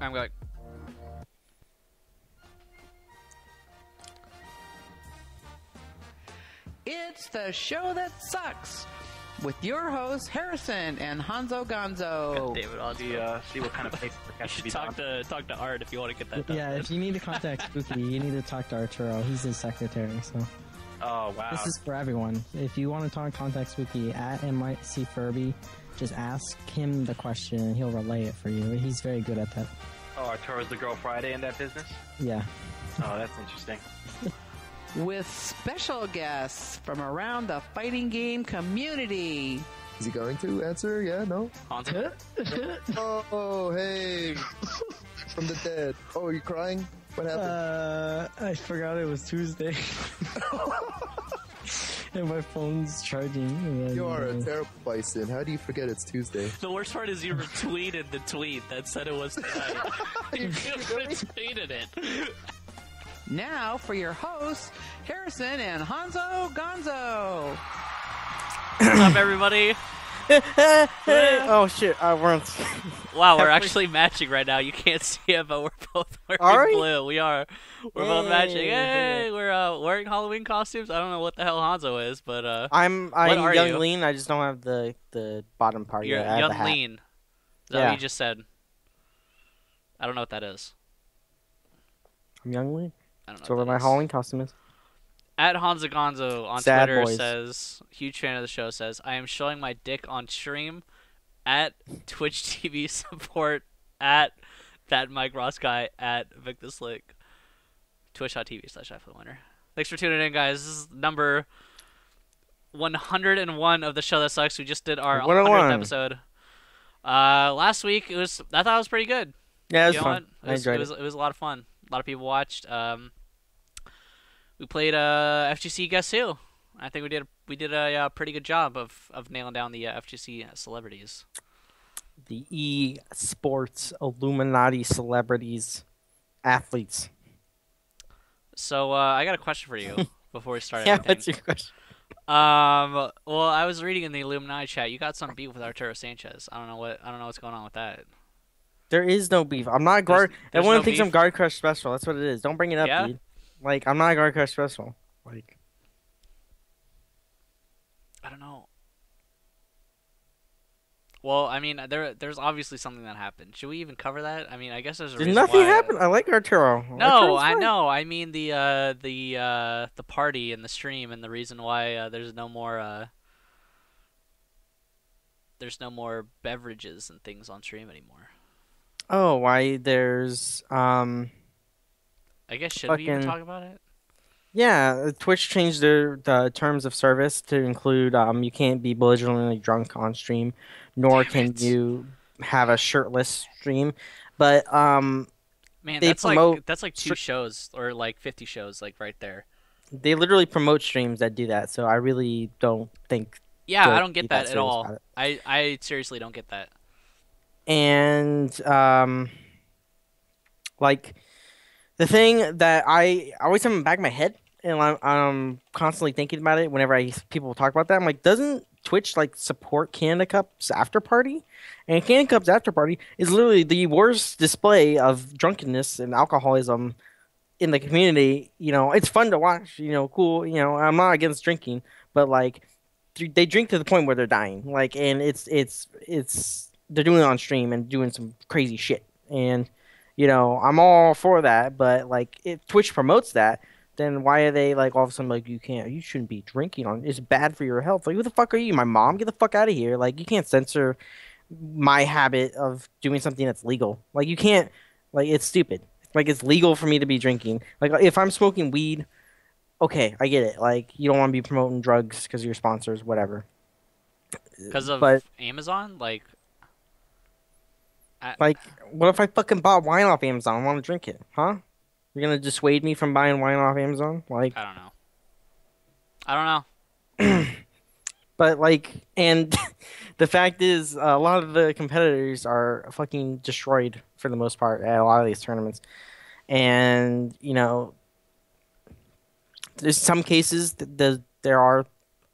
I'm going. It's the show that sucks with your hosts Harrison and Honzo Gonzo. David, I'll See what kind of paperwork has to be done. talk to Art if you want to get that done. Yeah, if you need to contact Spooky, you need to talk to Arturo. He's his secretary, so. Oh, wow. This is for everyone. If you want to contact Spooky at MIC Furby, just ask him the question and he'll relay it for you. He's very good at that. Oh, Arturo's the Girl Friday in that business? Yeah. Oh, that's interesting. With special guests from around the fighting game community. Is he going to answer? Yeah, no? Honzo? Oh, hey. From the dead. Oh, are you crying? What happened? I forgot it was Tuesday. And my phone's charging. And You are a terrible bison. How do you forget it's Tuesday? The worst part is you retweeted the tweet that said it was tonight. You retweeted it. Now for your hosts, Harrison and Honzo Gonzo. What's up, everybody? Oh shit! We're on. Wow, we're actually matching right now. You can't see it, but we're both wearing blue. We are. We're both matching. Hey, we're wearing Halloween costumes. I don't know what the hell Honzo is, but I'm are young you? lean. I just don't have the bottom part You're yet. I have young the hat. lean. Is that Yeah. what you just said? I don't know what that is. I'm young lean. I don't know. That's what what that my is. Halloween costume is. At Honzo Gonzo on Sad Twitter boys. says, huge fan of the show, says, I am showing my dick on stream at Twitch TV support at that Mike Ross guy at Vic the Slick. Twitch.tv/IPLAYWINNER. Thanks for tuning in, guys. This is number 101 of the show that sucks. We just did our 100th episode. Last week, I thought it was pretty good. Yeah, it was You know fun. what? I enjoyed it. It was a lot of fun. A lot of people watched. We played FGC Guess Who. I think we did a pretty good job of nailing down the FGC celebrities. The e-sports Illuminati celebrities, athletes. So I got a question for you before we start. Yeah, everything. what's your question? Well, I was reading in the Illuminati chat. You got some beef with Arturo Sanchez. I don't know what's going on with that. There is no beef. I'm not guard. There's Everyone no thinks beef? I'm guard crush special. That's what it is. Don't bring it up, Yeah? dude. Like I'm not guard crush special. Like I don't know. Well, I mean, there's obviously something that happened. Should we even cover that? I mean, I guess there's a there's reason nothing why. happened. I like Arturo. No, Arturo's I fine. know. I mean the party and the stream and the reason why there's no more beverages and things on stream anymore. Oh, why there's I guess should we even Fucking- talk about it? Yeah, Twitch changed the terms of service to include you can't be belligerently drunk on stream, nor Damn can it. you have a shirtless stream. But Man, They that's promote like 2 shows or like 50 shows like right there. they literally promote streams that do that. So I really don't think. Yeah, They'll I don't be get that that at serious all. about it. I seriously don't get that. And like the thing that I always have in the back of my head, and I'm constantly thinking about it whenever people talk about that. I'm like, doesn't Twitch like support Canada Cup's after party? And Canada Cup's after party is literally the worst display of drunkenness and alcoholism in the community. You know, it's fun to watch. You know, cool. You know, I'm not against drinking, but like they drink to the point where they're dying. Like, and it's they're doing it on stream and doing some crazy shit. And you know, I'm all for that, but like if Twitch promotes that, then why are they like all of a sudden like you shouldn't be drinking on it's bad for your health. Like who the fuck are you? My mom? Get the fuck out of here. Like you can't censor my habit of doing something that's legal. Like you can't like it's stupid. Like it's legal for me to be drinking. Like if I'm smoking weed, okay, I get it. Like you don't want to be promoting drugs because of your sponsors, whatever. Because of But- Amazon, like Like, what if I fucking bought wine off Amazon and want to drink it? Huh? You're gonna dissuade me from buying wine off Amazon? Like, I don't know. but like, and the fact is, a lot of the competitors are fucking destroyed for the most part at a lot of these tournaments. And you know, there's some cases there are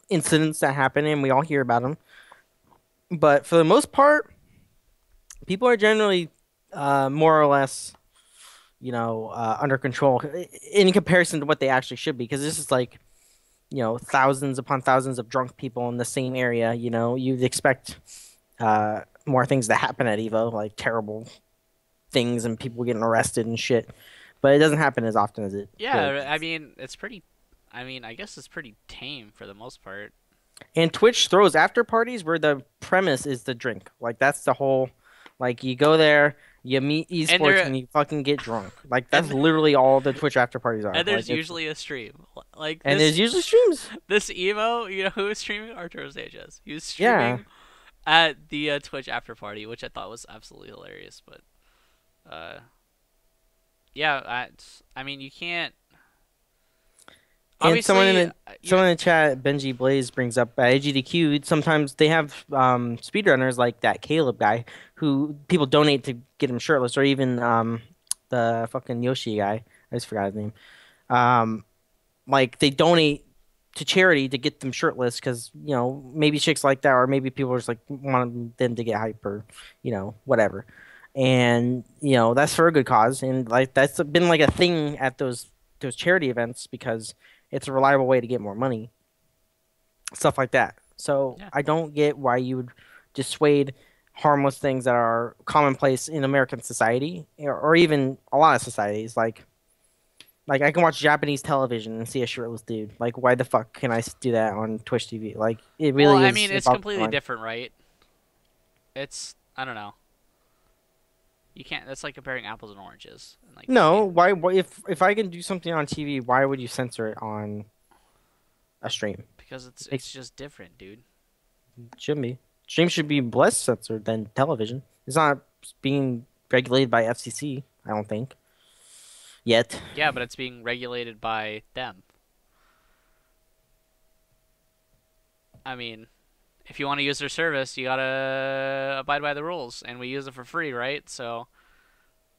incidents that happen, and we all hear about them. But for the most part, people are generally more or less, under control in comparison to what they actually should be. Because this is like, thousands upon thousands of drunk people in the same area. You'd expect more things to happen at Evo, like terrible things and people getting arrested and shit. But it doesn't happen as often as it. Yeah, really I mean, it's pretty. I mean, I guess it's pretty tame for the most part. And Twitch throws after parties where the premise is to drink. Like that's the whole. Like you go there, you meet esports, and you fucking get drunk. Like that's literally all the Twitch after parties are. And there's like, usually a stream. Like and there's usually streams. This Evo, you know who was streaming? Arturo Sanchez. He was streaming at the Twitch after party, which I thought was absolutely hilarious. But, yeah, I mean, you can't. And someone in the chat, Benji Blaze, brings up AGDQ. Sometimes they have speedrunners like that Caleb guy who people donate to get him shirtless, or even the fucking Yoshi guy. I just forgot his name. Like they donate to charity to get them shirtless because maybe chicks like that, or maybe people just like want them to get hype or whatever. And that's for a good cause, and like that's been like a thing at those charity events because it's a reliable way to get more money. Stuff like that. So I don't get why you would dissuade harmless things that are commonplace in American society, or even a lot of societies. Like I can watch Japanese television and see a shirtless dude. Like, why the fuck can I do that on Twitch TV? Like, it really is. I mean, it's completely different, right? I don't know. You can't. That's like comparing apples and oranges. Like, no, why? If I can do something on TV, why would you censor it on a stream? Because it's just different, dude. Shouldn't be. Stream should be less censored than television. It's not being regulated by FCC, I don't think. Yet. Yeah, but it's being regulated by them. I mean, if you want to use their service, you gotta abide by the rules, and we use it for free, right? So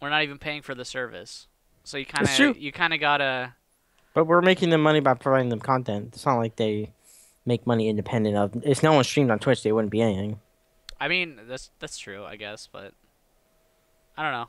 we're not even paying for the service. So you kind of gotta. But we're making them money by providing them content. It's not like they make money independent of. If no one streamed on Twitch, they wouldn't be anything. I mean, that's true, I guess, but I don't know.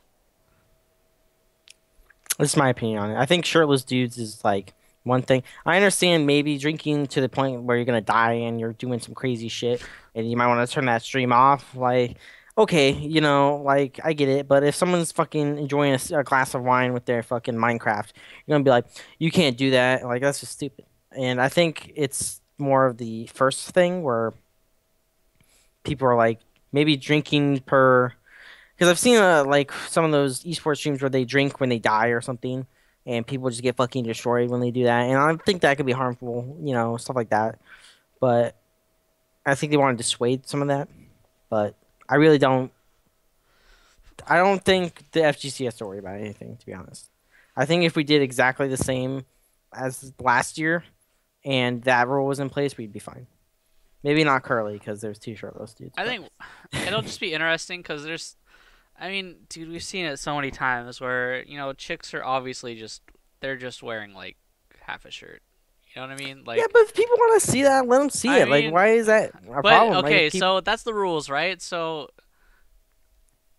This is my opinion on it. I think shirtless dudes is like one thing. I understand maybe drinking to the point where you're gonna die and you're doing some crazy shit, and you might want to turn that stream off. Like, okay, like I get it. But if someone's fucking enjoying a glass of wine with their fucking Minecraft, you're gonna be like, you can't do that. Like that's just stupid. And I think it's more of the first thing where people are like maybe drinking per. Because I've seen like some of those esports streams where they drink when they die or something, and people just get fucking destroyed when they do that. And I think that could be harmful, stuff like that. But I think they want to dissuade some of that. But I really don't. I don't think the FGC has to worry about anything, to be honest. I think if we did exactly the same as last year, and that rule was in place, we'd be fine. Maybe not Curly because there's two shirtless dudes. I think it'll just be interesting because there's. I mean, dude, we've seen it so many times where, chicks are obviously they're just wearing, like, half a shirt. You know what I mean? Like, yeah, but if people want to see that, let them see it. Like, why is that a problem? Okay, so that's the rules, right? So,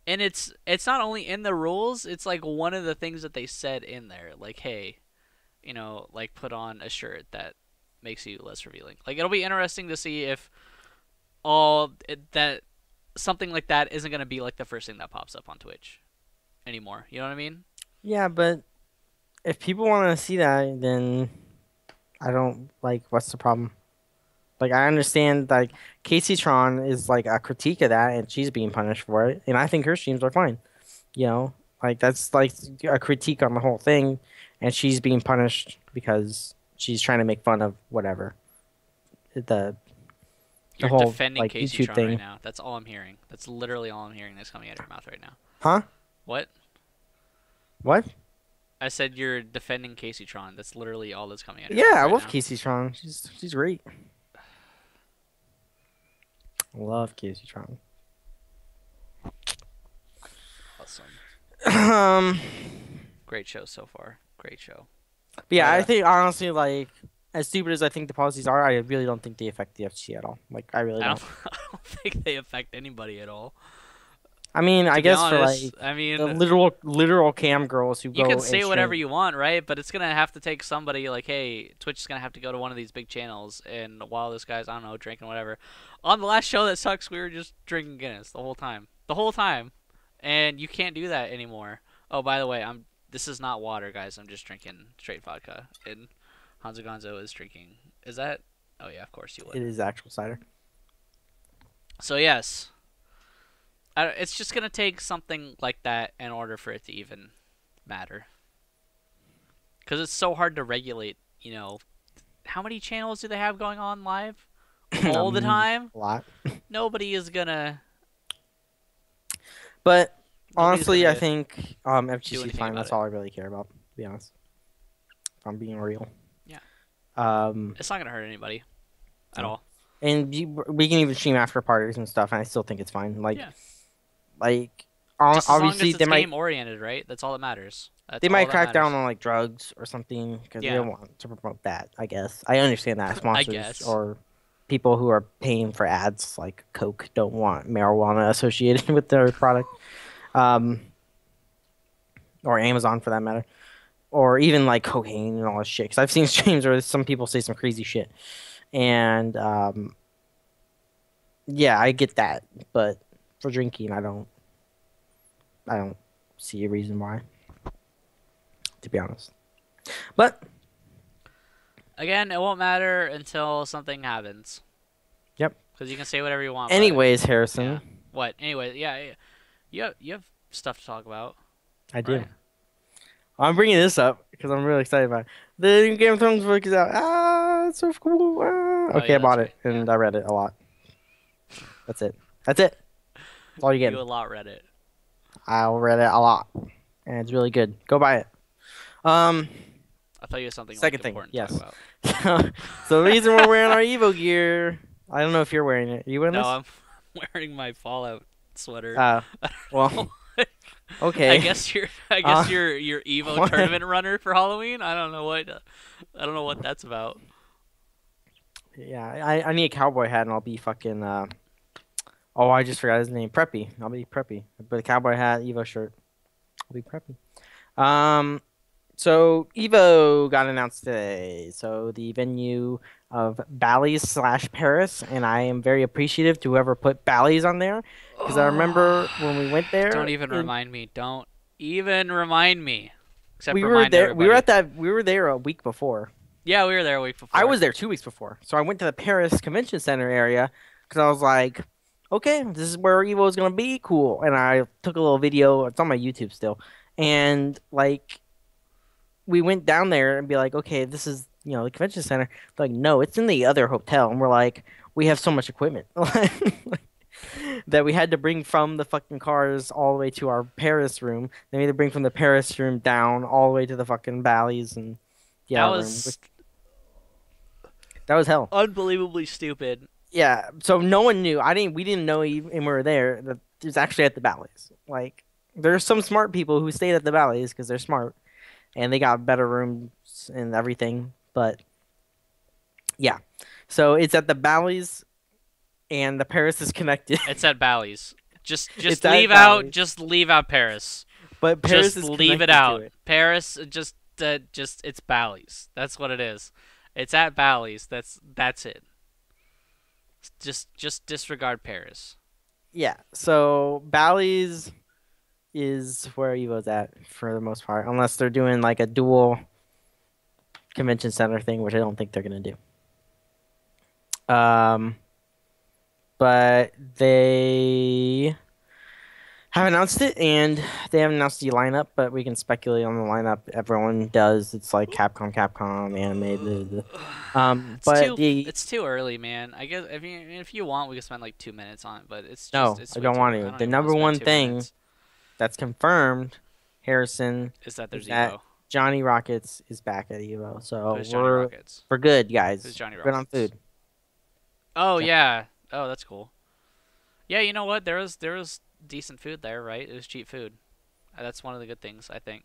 and it's not only in the rules, it's, like, one of the things that they said in there. Like, hey, like, put on a shirt that makes you less revealing. Like, it'll be interesting to see if something like that isn't going to be like the first thing that pops up on Twitch anymore. You know what I mean? Yeah, but if people want to see that, then I don't what's the problem? Like, I understand like Casey Tron is like a critique of that and she's being punished for it, and I think her streams are fine. Like that's like a critique on the whole thing, and she's being punished because she's trying to make fun of whatever. You're whole, defending like, Casey YouTube Tron thing. right now. That's all I'm hearing. That's literally all I'm hearing that's coming out of your mouth right now. Huh? What? What? I said you're defending Casey Tron. That's literally all that's coming out of Yeah, your mouth I right love now. Casey Tron. She's great. I love Casey Tron. Awesome. Great show so far. Great show. But yeah, I think honestly, like, as stupid as I think the policies are, I really don't think they affect the FGC at all. Like, I really don't. I don't think they affect anybody at all. I mean, I To be guess honest, for I like mean, the literal cam girls who you go can say and whatever stream. you want, right? But it's gonna have to take somebody like, hey, Twitch is gonna have to go to one of these big channels, and while this guy's, I don't know, drinking whatever. On the last show that sucks, we were just drinking Guinness the whole time, and you can't do that anymore. Oh, by the way, this is not water, guys. I'm just drinking straight vodka, and Honzo Gonzo is drinking. Is that? Oh yeah, of course you would. It is actual cider. So yes, it's just gonna take something like that in order for it to even matter. Because it's so hard to regulate. You know, how many channels do they have going on live all the time? A lot. Nobody is gonna. But Nobody's honestly, gonna I think FGC is anything fine. about That's it. all I really care about, to be honest. If I'm being real. Yeah. Um, It's not gonna hurt anybody at all. and we can even stream after parties and stuff, and I still think it's fine. Like, Yeah. like Just as long as obviously it's they might game oriented, right? That's all that matters. That's they all might that crack down matters. on like drugs or something because Yeah. they don't want to promote that. I guess I understand that sponsors guess. or people who are paying for ads like Coke don't want marijuana associated with their product, or Amazon for that matter, or even like cocaine and all this shit. Because I've seen streams where some people say some crazy shit, and yeah, I get that, but for drinking, I don't see a reason why, to be honest. But Again, it won't matter until something happens. Yep. Because you can say whatever you want. But anyways, Harrison, yeah. What? Anyway, yeah. You have stuff to talk about. I do. Right. I'm bringing this up because I'm really excited about it. The new Game of Thrones book is out. It's so cool. Okay, yeah, I bought that's it right. and I read it a lot. That's it. That's all you get. You a lot read it. I read it a lot, and it's really good. Go buy it. I thought you had something Second like, thing, important yes. to talk about. So the reason we're wearing our Evo gear, I don't know if you're wearing it. Are you wearing No, this? I'm wearing my Fallout sweater. Well, okay. I guess you're your Evo what? tournament runner for Halloween. I don't know what that's about. Yeah, I need a cowboy hat and I'll be fucking. Oh, I just forgot his name. Preppy. I'll be Preppy. But a cowboy hat, Evo shirt. I'll be Preppy. So Evo got announced today. So the venue of Bally's / Paris, and I am very appreciative to whoever put Bally's on there because I remember when we went there. Don't even remind me. Don't even remind me. Except We were remind there. We were everybody. We were there a week before. Yeah, we were there a week before. I was there 2 weeks before. So I went to the Paris Convention Center area because I was like, okay, this is where Evo is gonna be. Cool. And I took a little video. It's on my YouTube still. And like, we went down there and be like, okay, this is the convention center. They're like, no, it's in the other hotel. And we're like, we have so much equipment that we had to bring from the fucking cars all the way to our Paris room. Then we had to bring from the Paris room down all the way to the fucking Bally's and That was that was hell. unbelievably stupid. Yeah, so no one knew. We didn't know even when we were there that it was actually at the Bally's. Like, there's some smart people who stayed at the Bally's because they're smart, and they got better rooms and everything. But yeah, so it's at the Bally's, and the Paris is connected. It's at Bally's. Just It's at leave out. Bally's. Just leave out Paris. But Paris Just is leave it connected to out. it. Paris, just it's Bally's. That's what it is. It's at Bally's. That's it. Just disregard Paris. Yeah, so Bally's is where Evo's at for the most part, unless they're doing like a dual convention center thing, which I don't think they're gonna do. But they have announced it, and they haven't announced the lineup, but we can speculate on the lineup. Everyone does. It's like Capcom, anime. Blah, blah. It's too early, man. I guess if you want, we can spend like 2 minutes on it, but it's just, No, it's I way don't too want early. to. I don't The even number wanna one spend 2 thing minutes. that's confirmed, Harrison, is that there's that Evo. Johnny Rockets is back at Evo. So Who's Johnny we're Rockets? good, guys. Who's Johnny Good on Rockets? food. Oh Yeah. yeah. Oh, that's cool. Yeah, you know what? There was decent food there, right? It was cheap food. That's one of the good things, I think.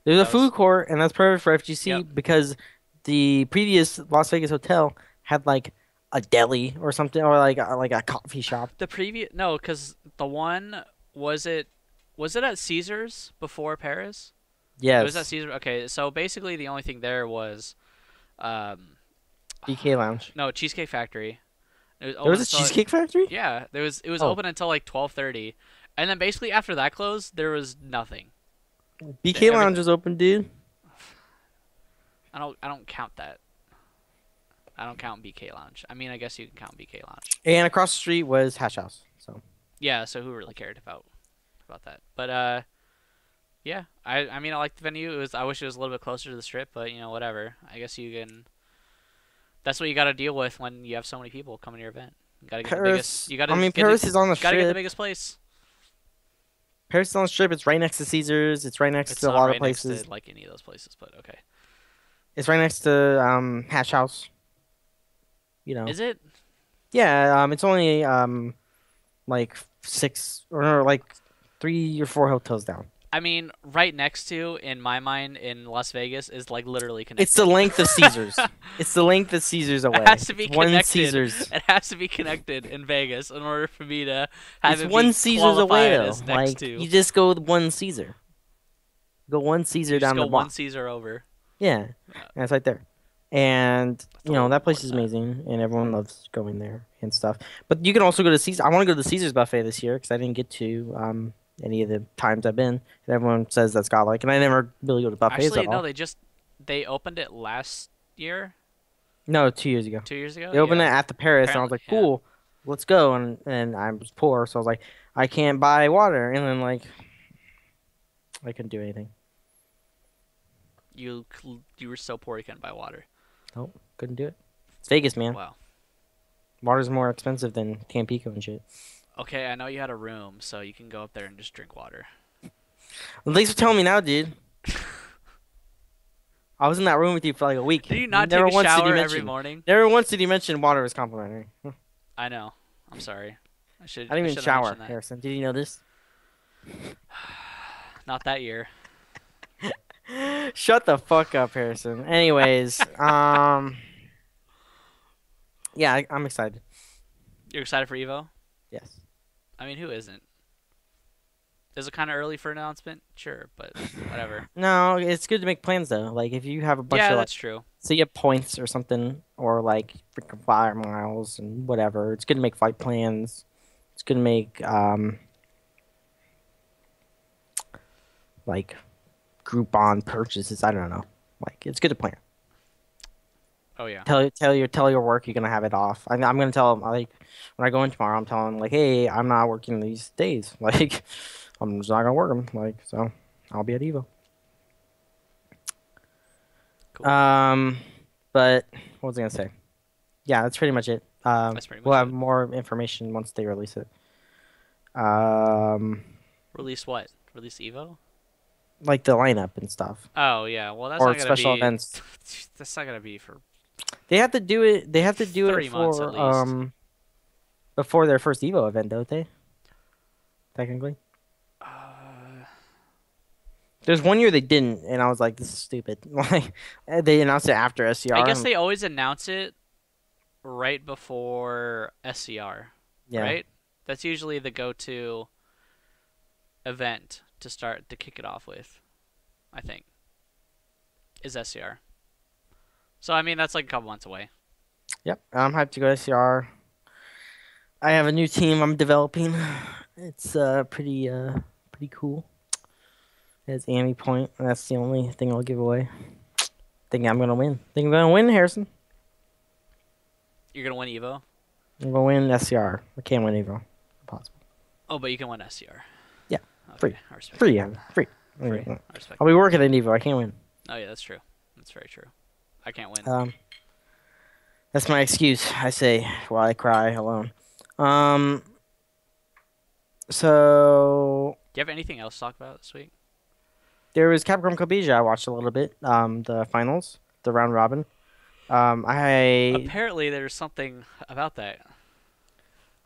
There's a That food was- court, and that's perfect for FGC Yep. because the previous Las Vegas hotel had like a deli or something, or like a coffee shop. The previous no, because the one was it at Caesars before Paris? It was at Yes. Caesar. Okay, so basically the only thing there was, BK Lounge. no, Cheesecake Factory. It was There open was a until Cheesecake Factory? yeah, it was Oh. open until like 12:30, and then basically after that closed, there was nothing. BK Every- Lounge was open, dude. I don't count that. I don't count BK Lounge. I mean, I guess you can count BK Lounge. And across the street was Hash House. So Yeah, so who really cared about that? But yeah, I mean I like the venue. I wish it was a little bit closer to the strip, but you know whatever. I guess you can. That's what you got to deal with when you have so many people coming to your event. You gotta get the Paris. biggest. You gotta. I mean, get Paris the, is on the gotta get the strip. biggest place. Paris is on the strip. It's right next to Caesars. It's right next It's to a not lot right of places. next to like any of those places, but okay. It's right next to Hash House. You know. Is it? Yeah. It's only like 6 or no, like 3 or 4 hotels down. I mean, right next to, in my mind, in Las Vegas, is like literally connected. It's the length of Caesars. It's the length of Caesars away. It has to be It's one connected. Caesars. It has to be connected in Vegas in order for me to have It's it one be Caesars away qualified though. as next Like to. you just go with one Caesar. Go one Caesar You just down go the block. one Caesar over. Yeah, and it's right there. And a you know little that more place is than that. amazing, and everyone loves going there and stuff. But you can also go to Caesar. I want to go to the Caesars buffet this year because I didn't get to any of the times I've been. And everyone says that's godlike, and I never really go to buffets Actually, at all. no, they opened it last year, No, 2 years ago. 2 years ago. They opened it Yeah. at the Paris, and I was like, Apparently, yeah. cool, let's go. And I was poor, so I was like, I can't buy water, and then like, I couldn't do anything. You were so poor you couldn't buy water. Nope, couldn't do it. It's Vegas, man. Wow. Water's more expensive than Tampico and shit. Okay, I know you had a room, so you can go up there and just drink water. Well, thanks for telling me now, dude. I was in that room with you for like a week. Do you not Never take a once did you shower every mention- morning? Never once did you mention water was complimentary. I know. I'm sorry. I should. I didn't even should've shower, mentioned that. Harrison. Did you know this? Not that year. Shut the fuck up, Harrison. Anyways, yeah, I'm excited. You're excited for Evo? Yes. I mean, who isn't? Is it kind of early for an announcement? Sure, but whatever. No, it's good to make plans though. Like if you have a bunch Yeah, of like, that's true. so you have points or something, or like freaking flyer miles and whatever. It's good to make flight plans. It's good to make like Groupon purchases. I don't know. Like it's good to plan. Oh yeah. Tell your work you're gonna have it off. I'm gonna tell them like when I go in tomorrow. I'm telling them like, hey, I'm not working these days. Like I'm just not gonna work them. Like so, I'll be at Evo. Cool. But what was I gonna say? Yeah, that's pretty much it. That's pretty We'll much have it. more information once they release it. Release what? Release Evo? Like the lineup and stuff, Oh yeah. Well, that's or not gonna special be. events. That's not gonna be for. They have to do it. They have to do 3 it months for at least. before their first Evo event, don't they? Technically, there's one year they didn't, and I was like, "This is stupid." Like they announced it after SCR. I guess they always announce it right before SCR, yeah. right? That's usually the go-to event to kick it off with, I think, is SCR. So, I mean, that's like a couple months away. Yep, I'm hyped to go to SCR. I have a new team I'm developing. It's pretty cool. It's Amy Point. That's the only thing I'll give away. Think I'm gonna win. Think I'm gonna win, Harrison. You're going to win Evo? I'm gonna win SCR. I can't win Evo. Impossible. Oh, but you can win SCR. Yeah, Okay, free. I respect Free, that. yeah, free. Free. I respect I'll be working at Evo. I can't win. that. Oh, yeah, that's true. That's very true. I can't win. That's my excuse. I say while I cry alone. So Do you have anything else to talk about this week? there was Capcom Kobija. I watched a little bit. The finals, the round robin. Apparently, there's something about that.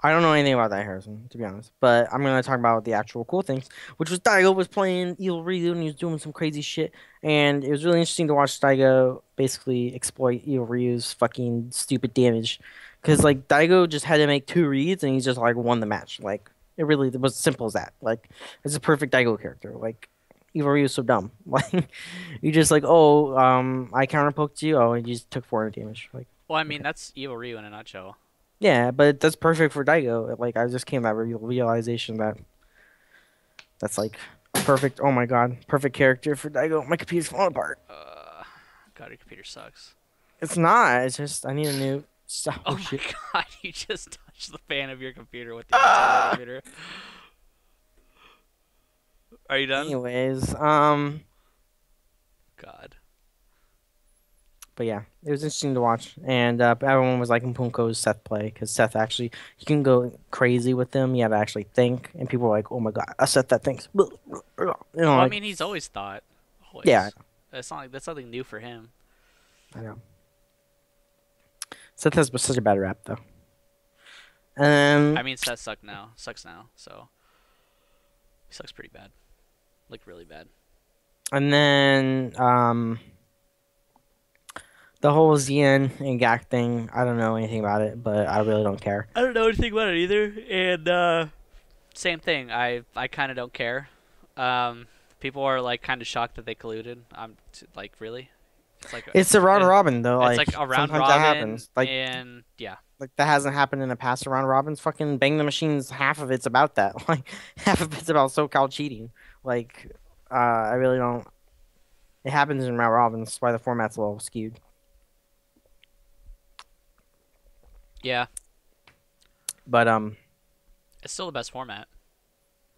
I don't know anything about that, Harrison, to be honest. But I'm gonna talk about the actual cool things, which was Daigo was playing Evil Ryu and he was doing some crazy shit, and it was really interesting to watch Daigo basically exploit Evil Ryu's fucking stupid damage, because like Daigo just had to make 2 reads and he just like won the match. Like It really was simple as that. Like, it's a perfect Daigo character. Like, Evo Ryu is so dumb. Like, you just like, oh, I counterpoked you. Oh, and you just took 400 damage. Like, Well, I mean okay. that's Evo Ryu in a nutshell. Yeah, but that's perfect for Daigo. Like, I just came to that realization that that's like perfect. Oh my god, perfect character for Daigo. My computer's falling apart. God, your computer sucks. It's not. It's just I need a new. Oh Oh my shit. God, you just touched the fan of your computer with the inside of your computer. Are you done? Anyways, God. but yeah, it was interesting to watch, and everyone was like Punko's Seth play because Seth actually you can go crazy with them. You have to actually think, and people were like, "Oh my god, a Seth that thinks," you know, Well, I like mean, he's always thought. yeah, Always. That's not like that's something new for him. I know. Seth has such a bad rap though. And I mean, Seth sucks now, so he sucks pretty bad, like really bad. then the whole Zien and Gak thing. I don't know anything about it, but I really don't care. I don't know anything about it either, and same thing. I kind of don't care. People are like kind of shocked that they colluded. Like really. It's a round robin though. It's Like like a round sometimes that robin, happens. Like yeah. that hasn't happened in the past. Round robins, fucking Bang the Machines. Half of it's about that. Like half of it's about SoCal cheating. Like I really don't. It happens in round robins. That's why the format's a little skewed. Yeah, But it's still the best format.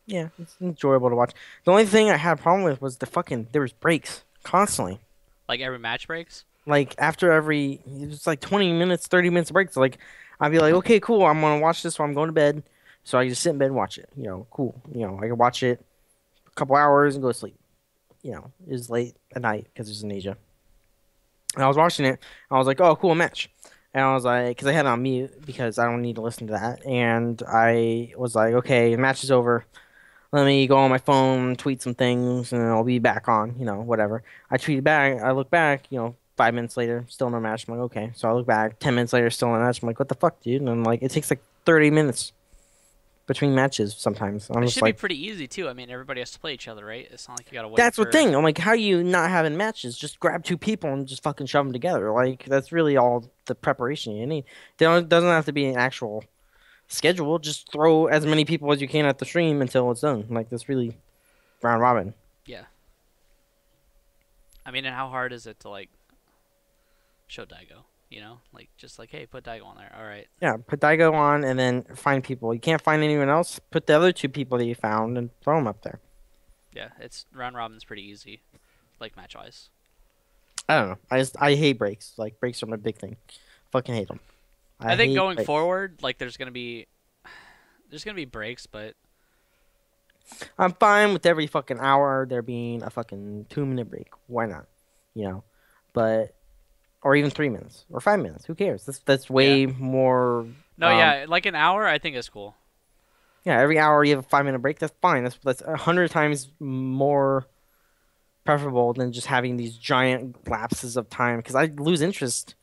yeah, it's enjoyable to watch. The only thing I had a problem with was the fucking there was breaks constantly. Like every match breaks. Like after every, it was like 20 minutes, 30 minutes breaks. Like I'd be like, okay, cool. I'm gonna watch this while I'm going to bed. So I just sit in bed and watch it. You know, cool. You know, I can watch it a couple hours and go to sleep. You know, it was late at night because it's in Asia. And I was watching it. I was like, oh, cool match. And I was like, because I had it on mute because I don't need to listen to that. And I was like, okay, the match is over. Let me go on my phone, tweet some things, and I'll be back on, you know, whatever. I tweeted back. I look back, you know, 5 minutes later, still no match. I'm like, okay. So I look back. 10 minutes later, still no match. I'm like, what the fuck, dude? And I'm like, it takes like 30 minutes between matches sometimes. I'm It just should be like, pretty easy too. I mean, everybody has to play each other, right? It's not like you gotta wait that's the for. thing. I'm like, how you not having matches? Just grab two people and just fucking shove them together. Like, that's really all the preparation you need. It doesn't have to be an actual schedule. Just throw as many people as you can at the stream until it's done. Like, that's really round robin. Yeah. I mean, and how hard is it to like show Daigo? You know, like just like, hey, put Daigo on there. All right. Yeah, put Daigo on and then find people. You can't find anyone else. Put the other two people that you found and throw them up there. Yeah, it's round robin's pretty easy, like match wise. I don't know. I hate breaks. Like breaks are my big thing. Fucking hate them. I think hate going breaks. forward, like there's gonna be breaks, but I'm fine with every fucking hour there being a fucking 2 minute break. Why not? You know, but or even 3 minutes or 5 minutes. Who cares? That's way more. no, yeah, like an hour, I think is cool. Yeah, every hour you have a 5 minute break. That's fine. That's 100 times more preferable than just having these giant lapses of time because I lose interest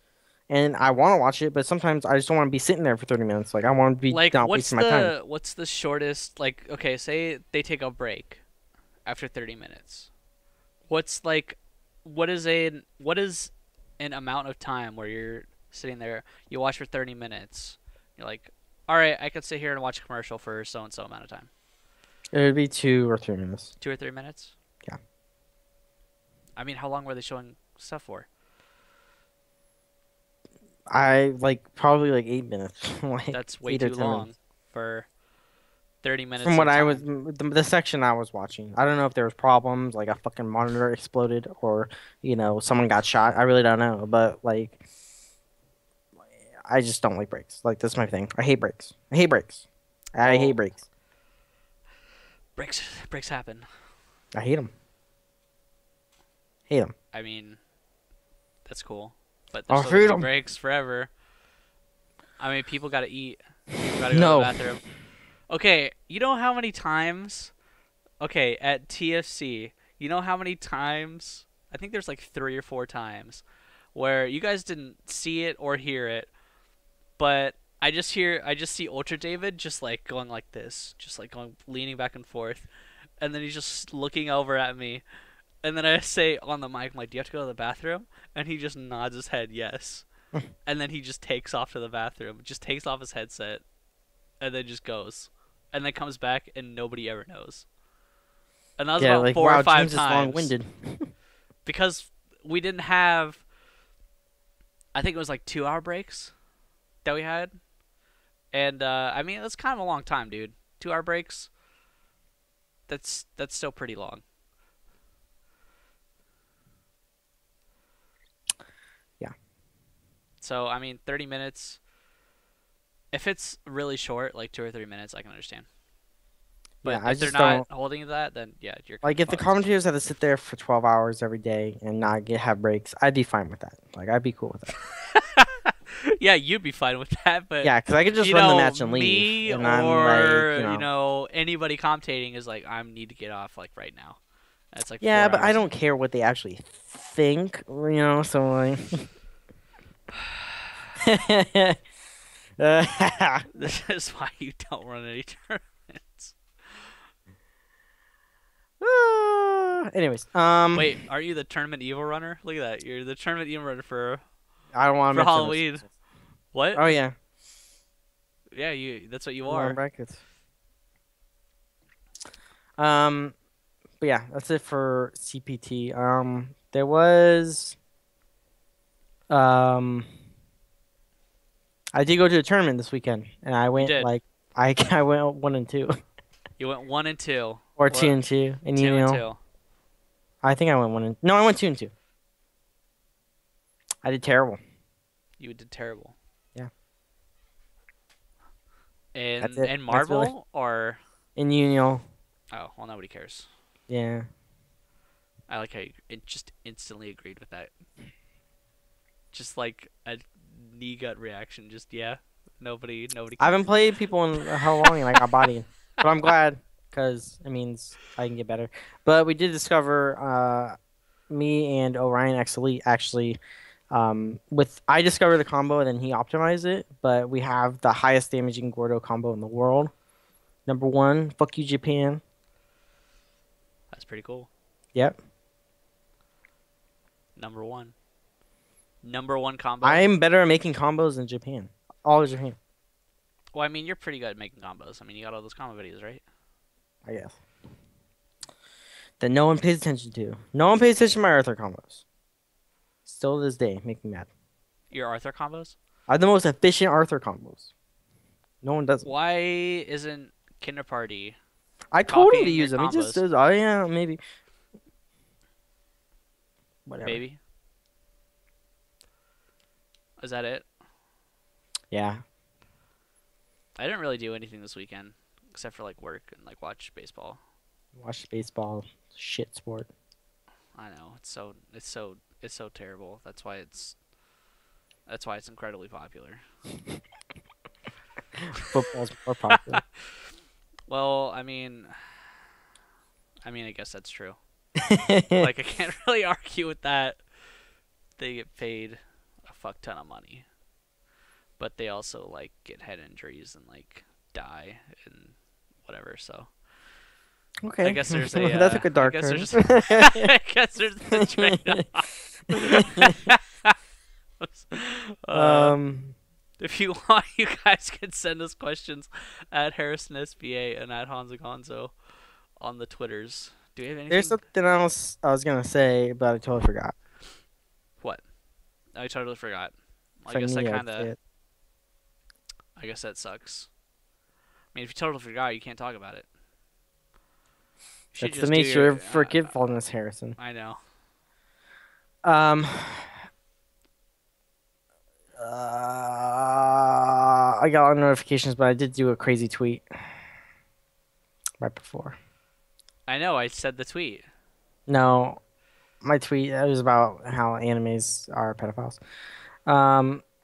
and I want to watch it, but sometimes I just don't want to be sitting there for 30 minutes. Like I want to be Like, not wasting my time. what's the shortest? Like, okay, say they take a break after 30 minutes. What's like, what is an amount of time where you're sitting there, you watch for 30 minutes, you're like, all right, I could sit here and watch a commercial for so and so amount of time. It would be 2 or 3 minutes. 2 or 3 minutes. Yeah. I mean, how long were they showing stuff for? I like probably like 8 minutes. Like That's way 8 or too 10 long minutes. for 30 minutes. From what of I time. was, the section I was watching, I don't know if there was problems, like a fucking monitor exploded, or someone got shot. I really don't know, but like, I just don't like breaks. Like that's my thing. I hate breaks. I hate breaks. I hate breaks. Breaks happen. I hate them. Hate them. I mean, that's cool, but I'll there's still gonna be freedom. breaks forever. I mean, people gotta eat. People gotta go No. to the bathroom. Okay, you know how many times? Okay, at TFC, you know how many times? I think there's like 3 or 4 times where you guys didn't see it or hear it, but I just see Ultra David just like going like this, just like going leaning back and forth, and then he's just looking over at me, and then I say on the mic, I'm like, "Do you have to go to the bathroom?" And he just nods his head yes, and then he just takes off to the bathroom, just takes off his headset, and then just goes, and then comes back, and nobody ever knows. And that was Yeah, about like, 4 wow, or 5 James is times. long-winded. Because we didn't have, I think it was like 2-hour breaks that we had. And, I mean, that's kind of a long time, dude. 2-hour breaks, that's still pretty long. Yeah. So, I mean, 30 minutes. If it's really short, like 2 or 3 minutes, I can understand. But Yeah, I if they're just not don't holding that, then yeah, you're like if the fucked. commentators had to sit there for 12 hours every day and not have breaks. I'd be fine with that. Like I'd be cool with that. Yeah, you'd be fine with that, but Yeah, because I could just you run the know, match and leave. me And or I'm like, anybody commentating is like, I need to get off like right now. That's like yeah, 4 but I hours. don't care what they actually think. So like. This is why you don't run any tournaments. Anyways, Wait, are you the tournament Evo runner? Look at that, you're the tournament Evo runner for I don't want for to Halloween. What? Oh yeah, Yeah, that's what you Alarm are. brackets. But yeah, that's it for CPT. There was I did go to a tournament this weekend, and I went did. like I went 1-2 You went 1 and 2. or What? 2-2, and 2 you and know 2. I think I went no, I went 2-2. I did terrible. You did terrible. Yeah. In That's it. in That's Marvel really- or And you know, oh well, nobody cares. yeah. I like how you just instantly agreed with that. Just like a knee gut reaction. Just yeah, nobody. I haven't played people in how long, and I got bodied, but I'm glad because it means I can get better. But we did discover, me and Orion actually, I discovered the combo and then he optimized it. But we have the highest damaging Gordo combo in the world. Number 1, fuck you Japan. That's pretty cool. Yep. Number 1. Number 1 combo. I'm better at making combos than Japan. All of Japan, Well, I mean, you're pretty good at making combos. I mean, you got all those combo videos, right? I guess. That no one pays attention to. No one pays attention to my Arthur combos. Still to this day, make me mad. Your Arthur combos. I have the most efficient Arthur combos. No one does. Why isn't Kinder Party? I told him copying to use your them. He just combos? says, "Oh yeah, maybe." Whatever. Maybe. Is that it? Yeah. I didn't really do anything this weekend except for like work and like watch baseball. Watch baseball. Shit sport. I know it's so terrible. That's why it's incredibly popular. Football's more popular. Well, I mean, I guess that's true. Like I can't really argue with that. They get paid a fuck ton of money, but they also like get head injuries and like die and whatever. So Okay. I guess there's a That's a good dark I guess turn. I guess there's a trade-off. If you want, you guys can send us questions at HarrisonSBA and at Honzo Gonzo on the Twitters. Do we have anything? There's something else I was gonna say, but I totally forgot. What? I totally forgot. I So guess that knew I'd kind say of. it. I guess that sucks. I mean, if you totally forgot, you can't talk about it. You should That's the just do nature your- of forgetfulness, Harrison. I know. I got a lot of notifications, but I did do a crazy tweet right before. I know. I said the tweet. No, my tweet it was about how animes are pedophiles.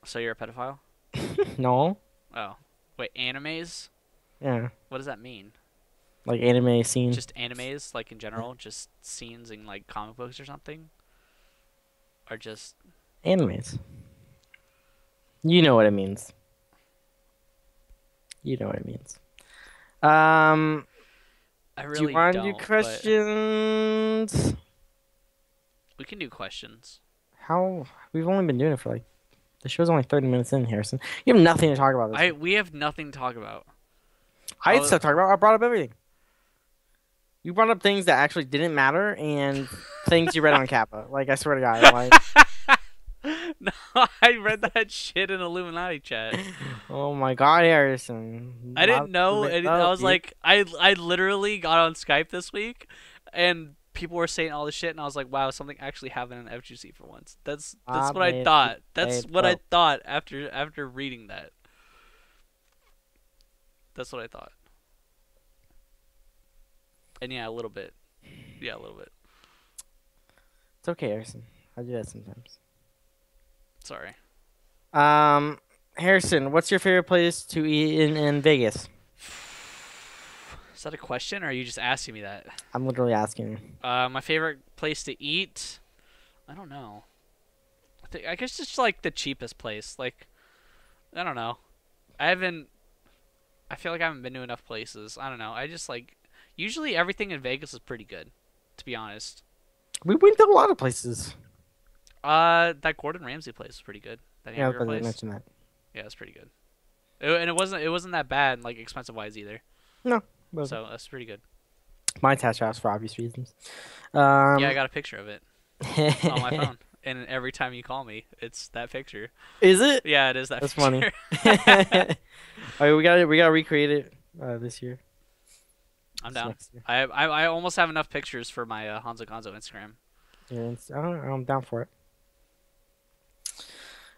So you're a pedophile? No, Oh, wait. Animes? yeah, What does that mean? like anime scene. Just animes, like in general, just scenes in like comic books or something, or just Animes. You know what it means. You know what it means. I Do really you want to do don't. But questions? we can do questions. How? We've only been doing it for like. The show's only 30 minutes in, Harrison. You have nothing to talk about this. We have nothing to talk about. I had stuff to talk about. I brought up everything. You brought up things that actually didn't matter and things you read on Kappa. Like, I swear to God. Like, No, I read that shit in Illuminati chat. oh my God, Harrison. I didn't know. I was dude. like, I literally got on Skype this week, and people were saying all this shit, and I was like, wow, something actually happened in FGC for once. That's what I thought. That's what I thought after reading that. That's what I thought. And yeah, a little bit. Yeah, a little bit. It's okay, Harrison. I do that sometimes. Sorry. Harrison, what's your favorite place to eat in Vegas? Is that a question, or are you just asking me that? I'm literally asking you. My favorite place to eat? I don't know. I guess just like the cheapest place. Like, I don't know. I feel like I haven't been to enough places. I don't know. I just like. Usually everything in Vegas is pretty good, to be honest. We went to a lot of places. That Gordon Ramsay place was pretty good. That Yeah, I was hamburger about to place. mention that. Yeah, it's pretty good. And it wasn't that bad, like expensive wise either. No. So that's pretty good. My attached house for obvious reasons. Yeah, I got a picture of it on my phone, and every time you call me, it's that picture. Is it? Yeah, it is that. That's picture. funny. All right, we gotta recreate it this year. I'm down. Next year. I almost have enough pictures for my Honzo Gonzo Instagram. Yeah, I'm down for it.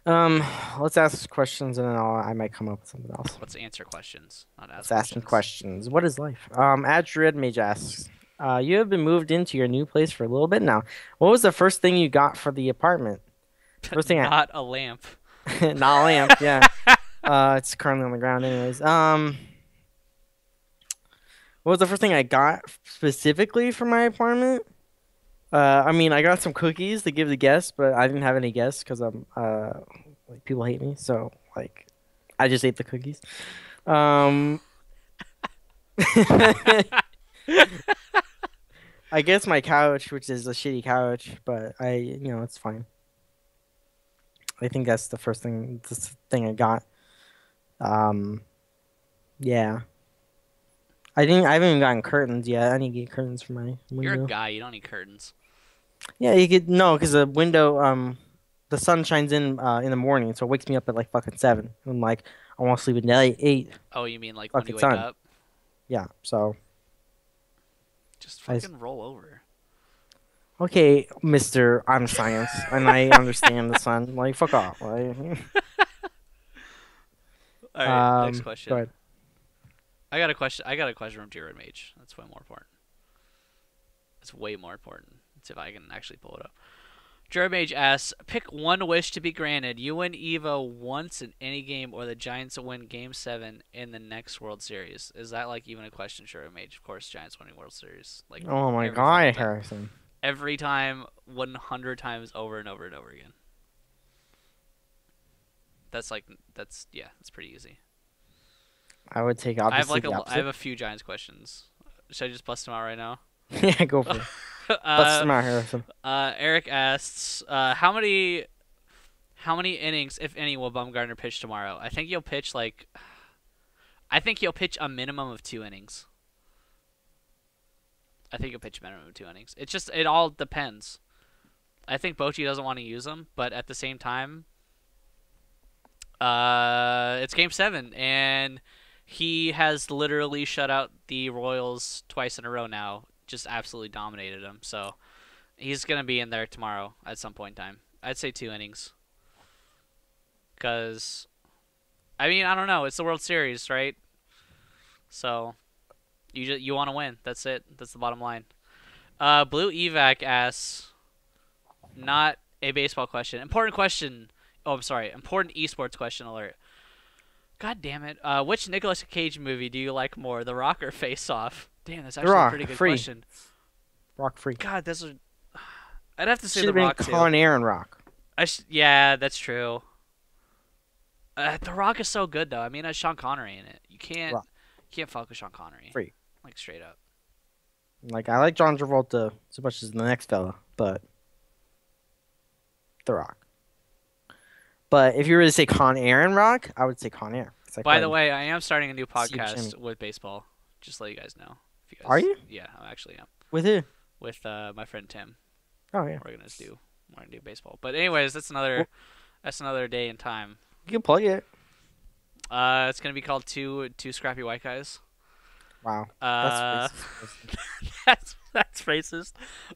Let's ask questions and then I might come up with something else. Let's answer questions, not ask Let's ask some questions. What is life? Adred Mage asks, you have been moved into your new place for a little bit now. What was the first thing you got for the apartment? First thing not a lamp. not a lamp, yeah. It's currently on the ground anyways. What was the first thing I got specifically for my apartment? I mean, I got some cookies to give the guests, but I didn't have any guests because like people hate me, so like I just ate the cookies. I guess my couch, which is a shitty couch, but it's fine. I think that's the first thing, I got. Yeah. I haven't even gotten curtains yet. I need to get curtains for my window. You're a guy. You don't need curtains. Yeah, because the window, the sun shines in the morning, so it wakes me up at like fucking 7. I'm like, I want to sleep at 8. Oh, you mean like when you wake sun. up? Yeah, so. Just fucking roll over. Okay, Mr. I'm science, and I understand the sun. Like, fuck off. Like. All right, next Go question. ahead. I got a question from Jared Mage. That's way more important. It's way more important. Let's see if I can actually pull it up. Jared Mage asks, pick one wish to be granted. You win Evo once in any game, or the Giants win Game 7 in the next World Series. Is that like even a question, Jared Mage? Of course, Giants winning World Series. Like, Oh my god, Harrison. Every time, 100 times over and over and over again. That's pretty easy. I would take I obviously I have a few Giants questions. Should I just bust them out right now? Yeah, go for it. Bust them out, Harrison. Eric asks, how many innings, if any, will Bumgarner pitch tomorrow? I think he'll pitch a minimum of 2 innings. I think he'll pitch a minimum of 2 innings. It all depends. I think Bochy doesn't want to use him, but at the same time, it's Game 7, and he has literally shut out the Royals twice in a row now. Just absolutely dominated them. So he's going to be in there tomorrow at some point in time. I'd say 2 innings. Because, I mean, I don't know. It's the World Series, right? So you want to win. That's it. That's the bottom line. Blue Evac asks, not a baseball question. Important question. Oh, I'm sorry. Important esports question alert. God damn it. Which Nicolas Cage movie do you like more, The Rock or Face Off? Damn, that's actually a pretty good question. Rock free. God, I'd have to say Should've The Rock been too. Con Aaron Rock. Yeah, that's true. The Rock is so good though. I mean, it has Sean Connery in it. You can't focus Sean Connery. Free. Like straight up. Like, I like John Travolta so much as the next fella, but The Rock. But if you were to say Con Air and Rock, I would say Con Air. By the way, I am starting a new podcast with baseball. Just to let you guys know. If you guys, Are you? Yeah, I actually am. With who? With my friend Tim. Oh yeah. We're gonna do baseball. But anyways, that's another day in time. You can plug it. It's gonna be called Two Scrappy White Guys. Wow. That's racist. that's racist.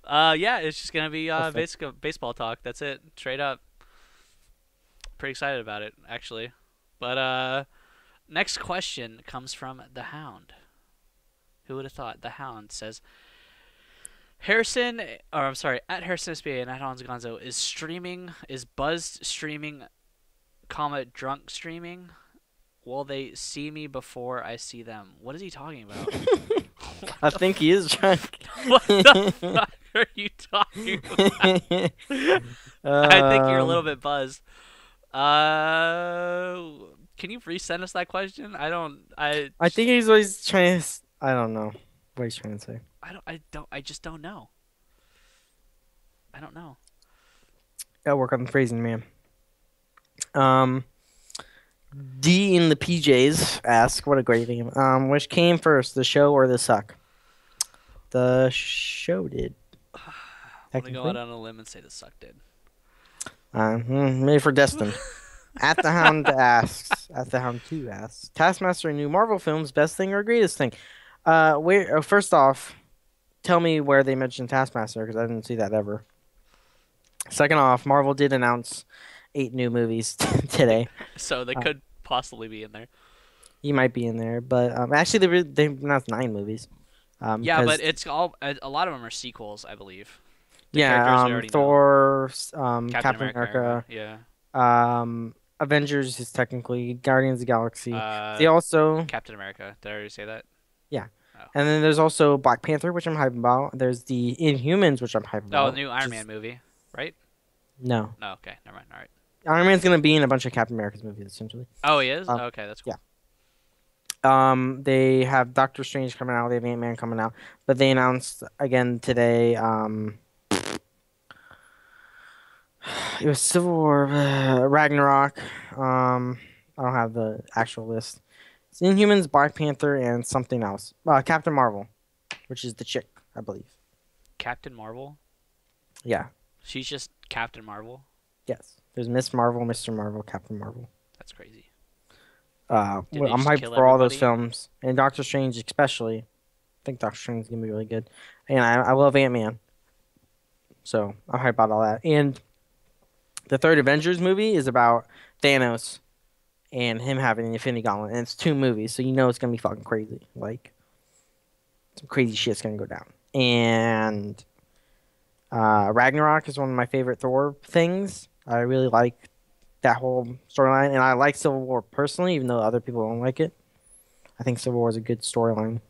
Yeah, it's just gonna be basic baseball talk. That's it, straight up. Pretty excited about it, actually. But next question comes from the Hound. Who would have thought? The Hound says, at Harrison SBA and at Honzo Gonzo is buzzed streaming, drunk streaming. Will they see me before I see them? What is he talking about? I think he is drunk. What the fuck are you talking about? I think you're a little bit buzzed. Can you resend us that question? I think he's always trying to. I don't know what he's trying to say. I just don't know. I don't know. Gotta work on the phrasing, man. D in the PJs asks, what a great name. Which came first, the show or the suck? The show did. I'm gonna go out on a limb and say the suck did. Maybe for Destin. At the Hound asks. At the Hound 2 asks. Taskmaster in new Marvel films, best thing or greatest thing? First off, tell me where they mentioned Taskmaster because I didn't see that ever. Second off, Marvel did announce 8 new movies today. So they could possibly be in there. He might be in there, but actually they announced 9 movies. Yeah, but it's all a lot of them are sequels, I believe. Thor, Captain America. Yeah. Avengers is technically Guardians of the Galaxy. They also Captain America. Did I already say that? Yeah. Oh. And then there's also Black Panther, which I'm hyped about. There's the Inhumans, which I'm hyped about. Oh, the new Iron Man movie, right? No. No, okay, never mind. All right. Iron Man's gonna be in a bunch of Captain America's movies, essentially. Oh, he is? Okay, that's cool. Yeah. They have Doctor Strange coming out. They have Ant-Man coming out. But they announced again today. It was Civil War, Ragnarok. I don't have the actual list. It's Inhumans, Black Panther, and something else. Captain Marvel, which is the chick, I believe. Captain Marvel? Yeah. She's just Captain Marvel? Yes. There's Miss Marvel, Mr. Marvel, Captain Marvel. That's crazy. I'm hyped for all those films. And Doctor Strange especially. I think Doctor Strange is going to be really good. And I love Ant-Man. So I'm hyped about all that. And the third Avengers movie is about Thanos and him having the Infinity Gauntlet. And it's 2 movies, so you know it's going to be fucking crazy. Like, some crazy shit's going to go down. And Ragnarok is one of my favorite Thor things. I really like that whole storyline. And I like Civil War personally, even though other people don't like it. I think Civil War is a good storyline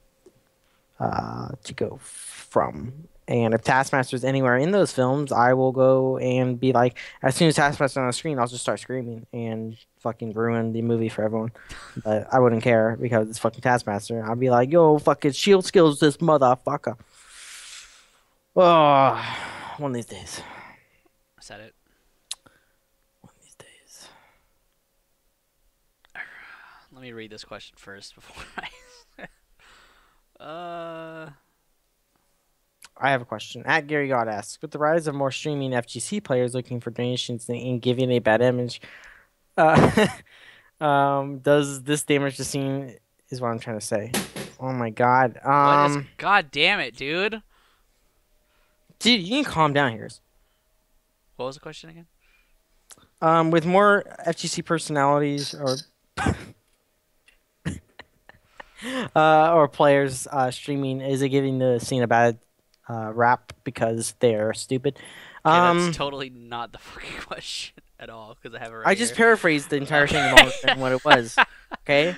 to go from. And if Taskmaster's anywhere in those films, I will go and be like, as soon as Taskmaster's on the screen, I'll just start screaming and fucking ruin the movie for everyone. But I wouldn't care because it's fucking Taskmaster. I'll be like, yo, fucking shield skills this motherfucker. Oh, one of these days. Is that it? One of these days. Let me read this question first before I have a question. At Gary God asks, with the rise of more streaming FGC players looking for donations and giving a bad image, does this damage the scene? Is what I'm trying to say. Oh my god. God damn it, dude. Dude, you can calm down here. What was the question again? With more FGC personalities or players streaming, is it giving the scene a bad rap because they're stupid? That's totally not the fucking question at all because I have it right I just here. paraphrased the entire thing and what it was. Okay.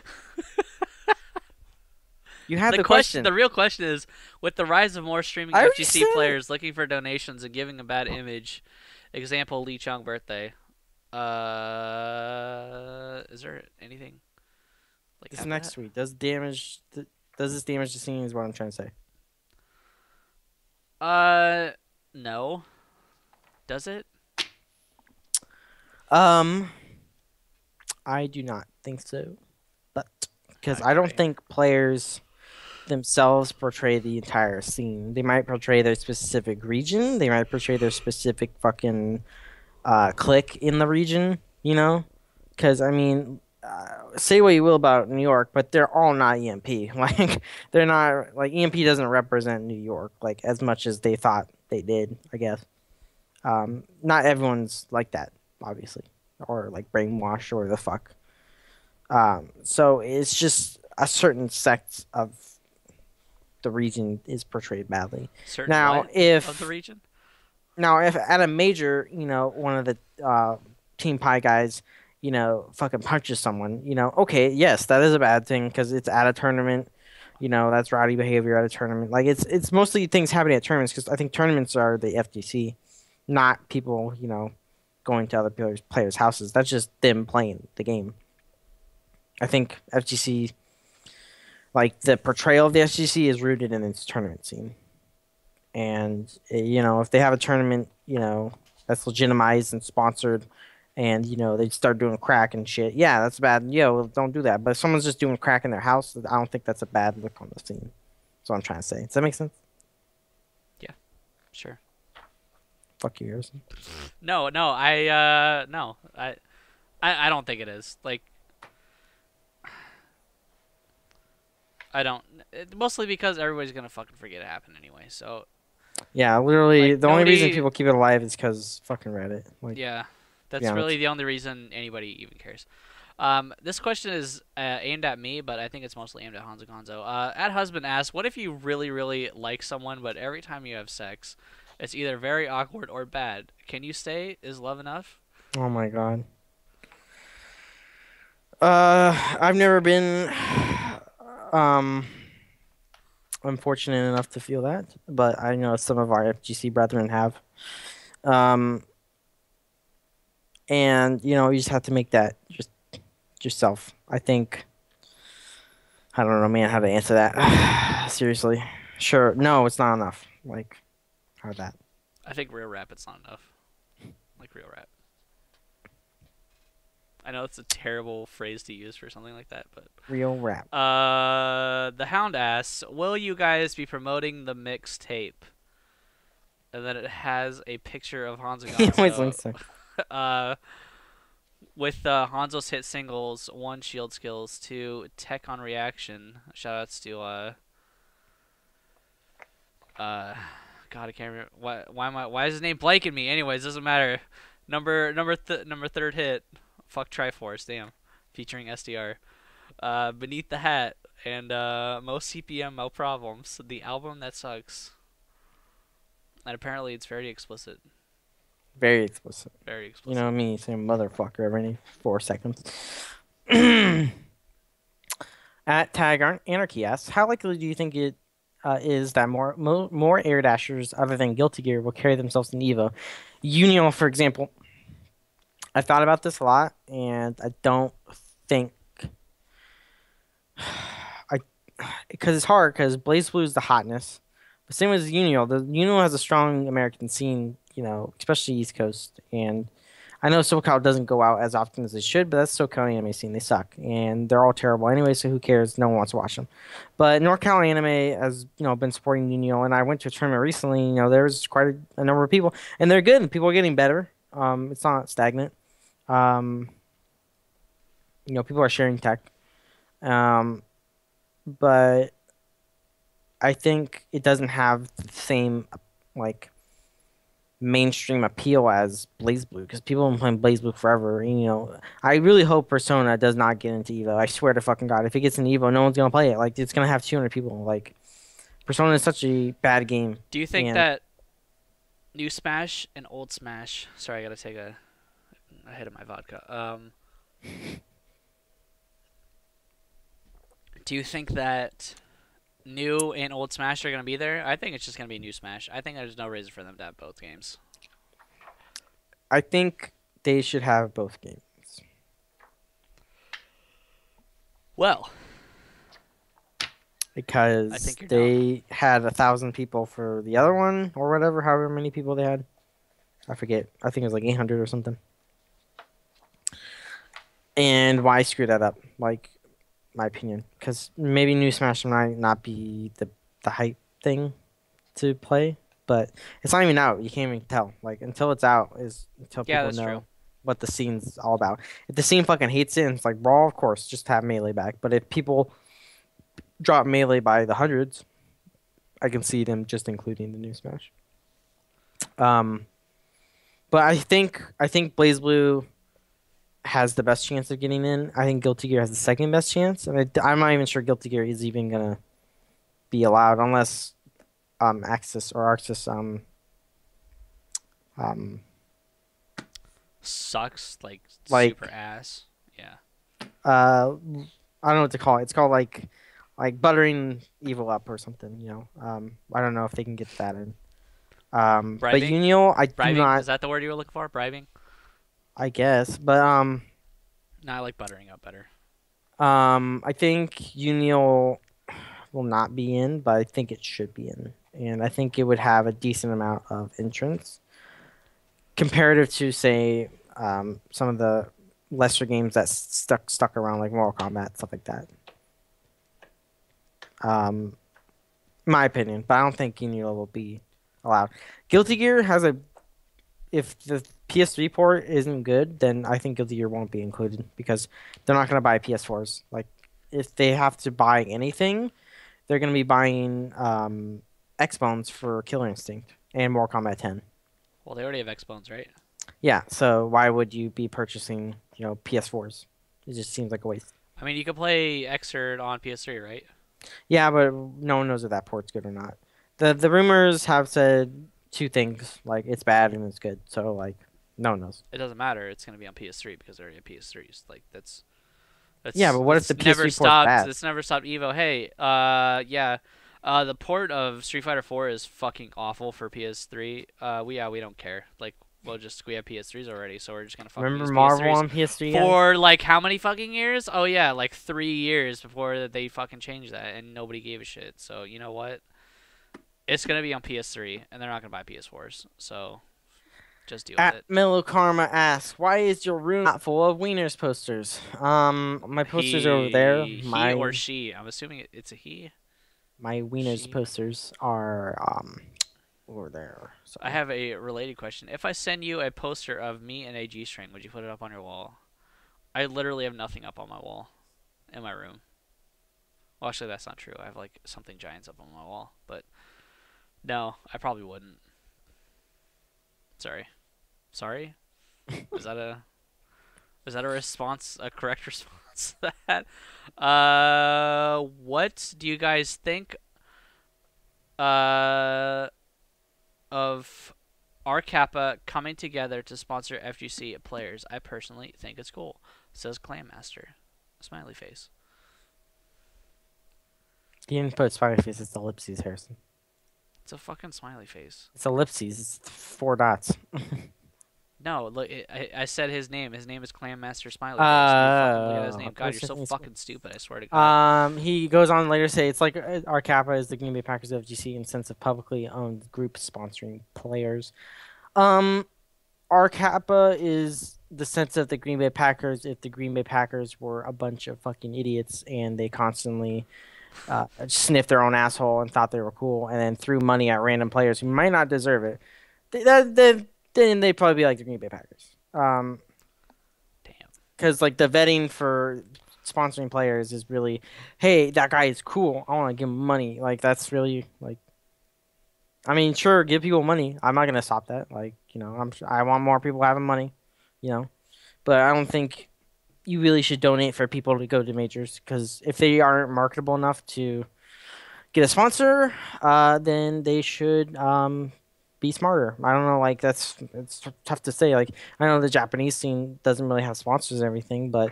You had the question. The real question is, with the rise of more streaming FGC players looking for donations and giving a bad image, example Lee Chung birthday. Is there anything? Like This have next that? tweet does damage. Does this damage the scene? Is what I'm trying to say. No. Does it? Um, I do not think so, but because I don't Okay. think players themselves portray the entire scene. They might portray their specific region. They might portray their specific fucking clique in the region. You know, because I mean, say what you will about New York, but they're all not EMP. Like they're not like EMP doesn't represent New York like as much as they thought they did. I guess. Not everyone's like that, obviously, or like brainwashed or the fuck. So it's just a certain sect of the region is portrayed badly. Certain Now, what of the if region? if at a major, one of the Team Pie guys, fucking punches someone, okay, yes, that is a bad thing because it's at a tournament. That's rowdy behavior at a tournament. Like it's mostly things happening at tournaments because I think tournaments are the FGC, not people, going to other players' houses. That's just them playing the game. I think FGC, like the portrayal of the FGC, is rooted in its tournament scene. And if they have a tournament, that's legitimized and sponsored, and they start doing crack and shit, yeah, that's bad. Well, don't do that. But if someone's just doing crack in their house, I don't think that's a bad look on the scene. That's what I'm trying to say. Does that make sense? Yeah. Sure. Fuck you, Harrison. No, no, no. I don't think it is. Like I don't mostly because everybody's going to fucking forget it happened anyway. So Yeah, literally, like, the only reason nobody- people keep it alive is because fucking Reddit. Like, yeah. That's honest. really the only reason anybody even cares. This question is aimed at me, but I think it's mostly aimed at Honzo Gonzo. At husband asks, what if you really, really like someone, but every time you have sex, it's either very awkward or bad? Can you stay? Is love enough? oh my god. I've never been unfortunate enough to feel that, but I know some of our FGC brethren have. And you just have to make that just yourself. I think I don't know, man, how to answer that. Seriously. Sure. No, it's not enough. Like, how that? I think real rap, it's not enough. Like real rap. I know it's a terrible phrase to use for something like that, but Real rap. the Hound asks, will you guys be promoting the mixtape? And then it has a picture of Honzo He always links Gonzo. there. With Honzo's hit singles, 1 Shield Skills, 2 Tech on Reaction. Shoutouts to God, I can't remember why is his name blanking me? Anyways, doesn't matter. Number third hit, fuck Triforce, damn, featuring SDR. Beneath the Hat and most CPM Mo Problems, the album that sucks. And apparently it's very explicit. Very explicit. Very explicit. You know me saying motherfucker every 4 seconds. At Tag Anarchy asks, how likely do you think it is that more air dashers other than Guilty Gear will carry themselves in Evo? Union, for example. I've thought about this a lot, and I don't think because it's hard because BlazBlue is the hotness. The same as Union. The Union has a strong American scene, especially East Coast. And I know SoCal doesn't go out as often as they should, but that's SoCal anime scene. They suck, and they're all terrible anyway. So who cares? No one wants to watch them. But NorCal anime has been supporting Union, and I went to a tournament recently. There's quite a number of people, and they're good. People are getting better. It's not stagnant. People are sharing tech. But I think it doesn't have the same mainstream appeal as BlazBlue because people have been playing BlazBlue forever. I really hope Persona does not get into Evo. I swear to fucking God, if it gets into Evo, no one's gonna play it. Like, it's gonna have 200 people. Like, Persona is such a bad game. Do you think that new Smash and old Smash? Sorry, I gotta take a hit of my vodka. Do you think that new and old Smash are going to be there? I think it's just going to be new Smash. I think there's no reason for them to have both games. I think they should have both games. Well, I because think you're they had 1,000 people for the other one or whatever, however many people they had. I forget. I think it was like 800 or something. And why screw that up? Like, my opinion, because maybe New Smash might not be the hype thing to play, but it's not even out. You can't even tell. Like until it's out is until Yeah, people that's know true. what the scene's all about. If the scene fucking hates it and it's like Brawl, of course, just have Melee back. But if people drop Melee by the hundreds, I can see them just including the New Smash. But I think BlazBlue has the best chance of getting in. I think Guilty Gear has the second best chance, and I'm not even sure Guilty Gear is even gonna be allowed unless Axis or Arxis um Sucks like like super ass. Yeah. I don't know what to call it. It's called like buttering evil up or something. I don't know if they can get that in. But Bribing? Union, I do Bribing? not. Is that the word you were looking for? Bribing? I guess, but No, I like buttering up better. I think Union will not be in, but I think it should be in, and I think it would have a decent amount of entrance comparative to say some of the lesser games that stuck around like Mortal Kombat, stuff like that. My opinion, but I don't think Union will be allowed. Guilty Gear has a if the PS3 port isn't good, then I think Guilty Gear won't be included because they're not going to buy PS4s. Like if they have to buy anything, they're going to be buying Xbones for Killer Instinct and Mortal Kombat 10. Well, they already have Xbones, right? Yeah, so why would you be purchasing, PS4s? It just seems like a waste. I mean, you could play Xrd on PS3, right? Yeah, but no one knows if that port's good or not. The rumors have said two things, like it's bad and it's good. So like no one knows. It doesn't matter. It's gonna be on PS3 because they already have PS3s. Like that's Yeah, but what if the never PS3 port's stopped. bad? It's never stopped Evo. Hey, yeah, the port of Street Fighter 4 is fucking awful for PS3. We don't care. Like we have PS3s already, so we're just gonna fucking Remember use Marvel PS3s on PS3? for like how many fucking years? Oh yeah, like 3 years before they fucking changed that, and nobody gave a shit. So you know what? It's gonna be on PS3, and they're not gonna buy PS4s. So just deal with At it. Mellow Karma asks, "Why is your room not full of wieners posters?" My posters are over there. He My or she. I'm assuming it's a he. my wieners She. posters are over there. So. I have a related question. If I send you a poster of me and a G-string, would you put it up on your wall? I literally have nothing up on my wall in my room. Well, actually, that's not true. I have like something giants up on my wall, but no, I probably wouldn't. Sorry. Is that a response? A correct response to that? What do you guys think? Of our Kappa coming together to sponsor FGC players. I personally think it's cool. Says Clammaster. Smiley face. You didn't put smiley face. It's ellipses, Harrison. It's a fucking smiley face. It's ellipses. It's 4 dots. No, look, I said his name. His name is Clammaster Smiley face. You fucking look at his name. God, you're so fucking stupid. I swear to God. He goes on later to say it's like our Kappa is the Green Bay Packers of FGC in the sense of publicly owned group sponsoring players. Our Kappa is the sense of the Green Bay Packers if the Green Bay Packers were a bunch of fucking idiots and they constantly sniffed their own asshole and thought they were cool and then threw money at random players who might not deserve it. Then they'd probably be like the Green Bay Packers. Damn. Because like the vetting for sponsoring players is really, hey, that guy is cool. I want to give him money. Like that's really like, I mean, sure, give people money. I'm not gonna stop that. Like I want more people having money, but I don't think you really should donate for people to go to majors because if they aren't marketable enough to get a sponsor, then they should be smarter. I don't know, like it's tough to say. Like I know the Japanese scene doesn't really have sponsors and everything, but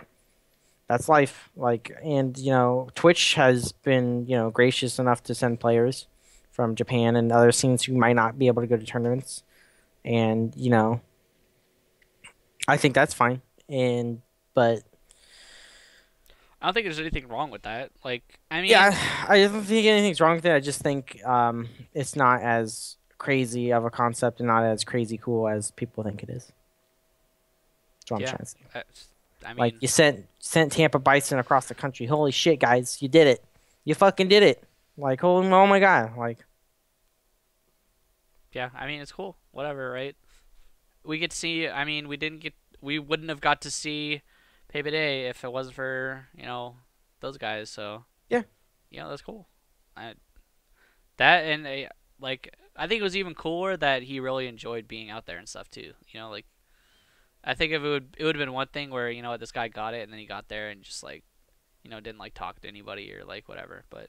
that's life. Like and Twitch has been gracious enough to send players from Japan and other scenes who might not be able to go to tournaments, and I think that's fine. But I don't think there's anything wrong with that. Like, I mean, Yeah, I don't think anything's wrong with it. I just think it's not as crazy of a concept and not as crazy cool as people think it is. That's what I'm yeah. trying to say. I mean, Like, you sent Tampa Bison across the country. Holy shit, guys, you did it! You fucking did it! Like, oh my god! Like, yeah. I mean, it's cool. Whatever, right? We get to see. I mean, we wouldn't have got to see Paper Day if it wasn't for those guys. So yeah, that's cool. That and like I think it was even cooler that he really enjoyed being out there and stuff too. Like I think if it would have been one thing where this guy got it and then he got there and just like didn't like talk to anybody or like whatever. But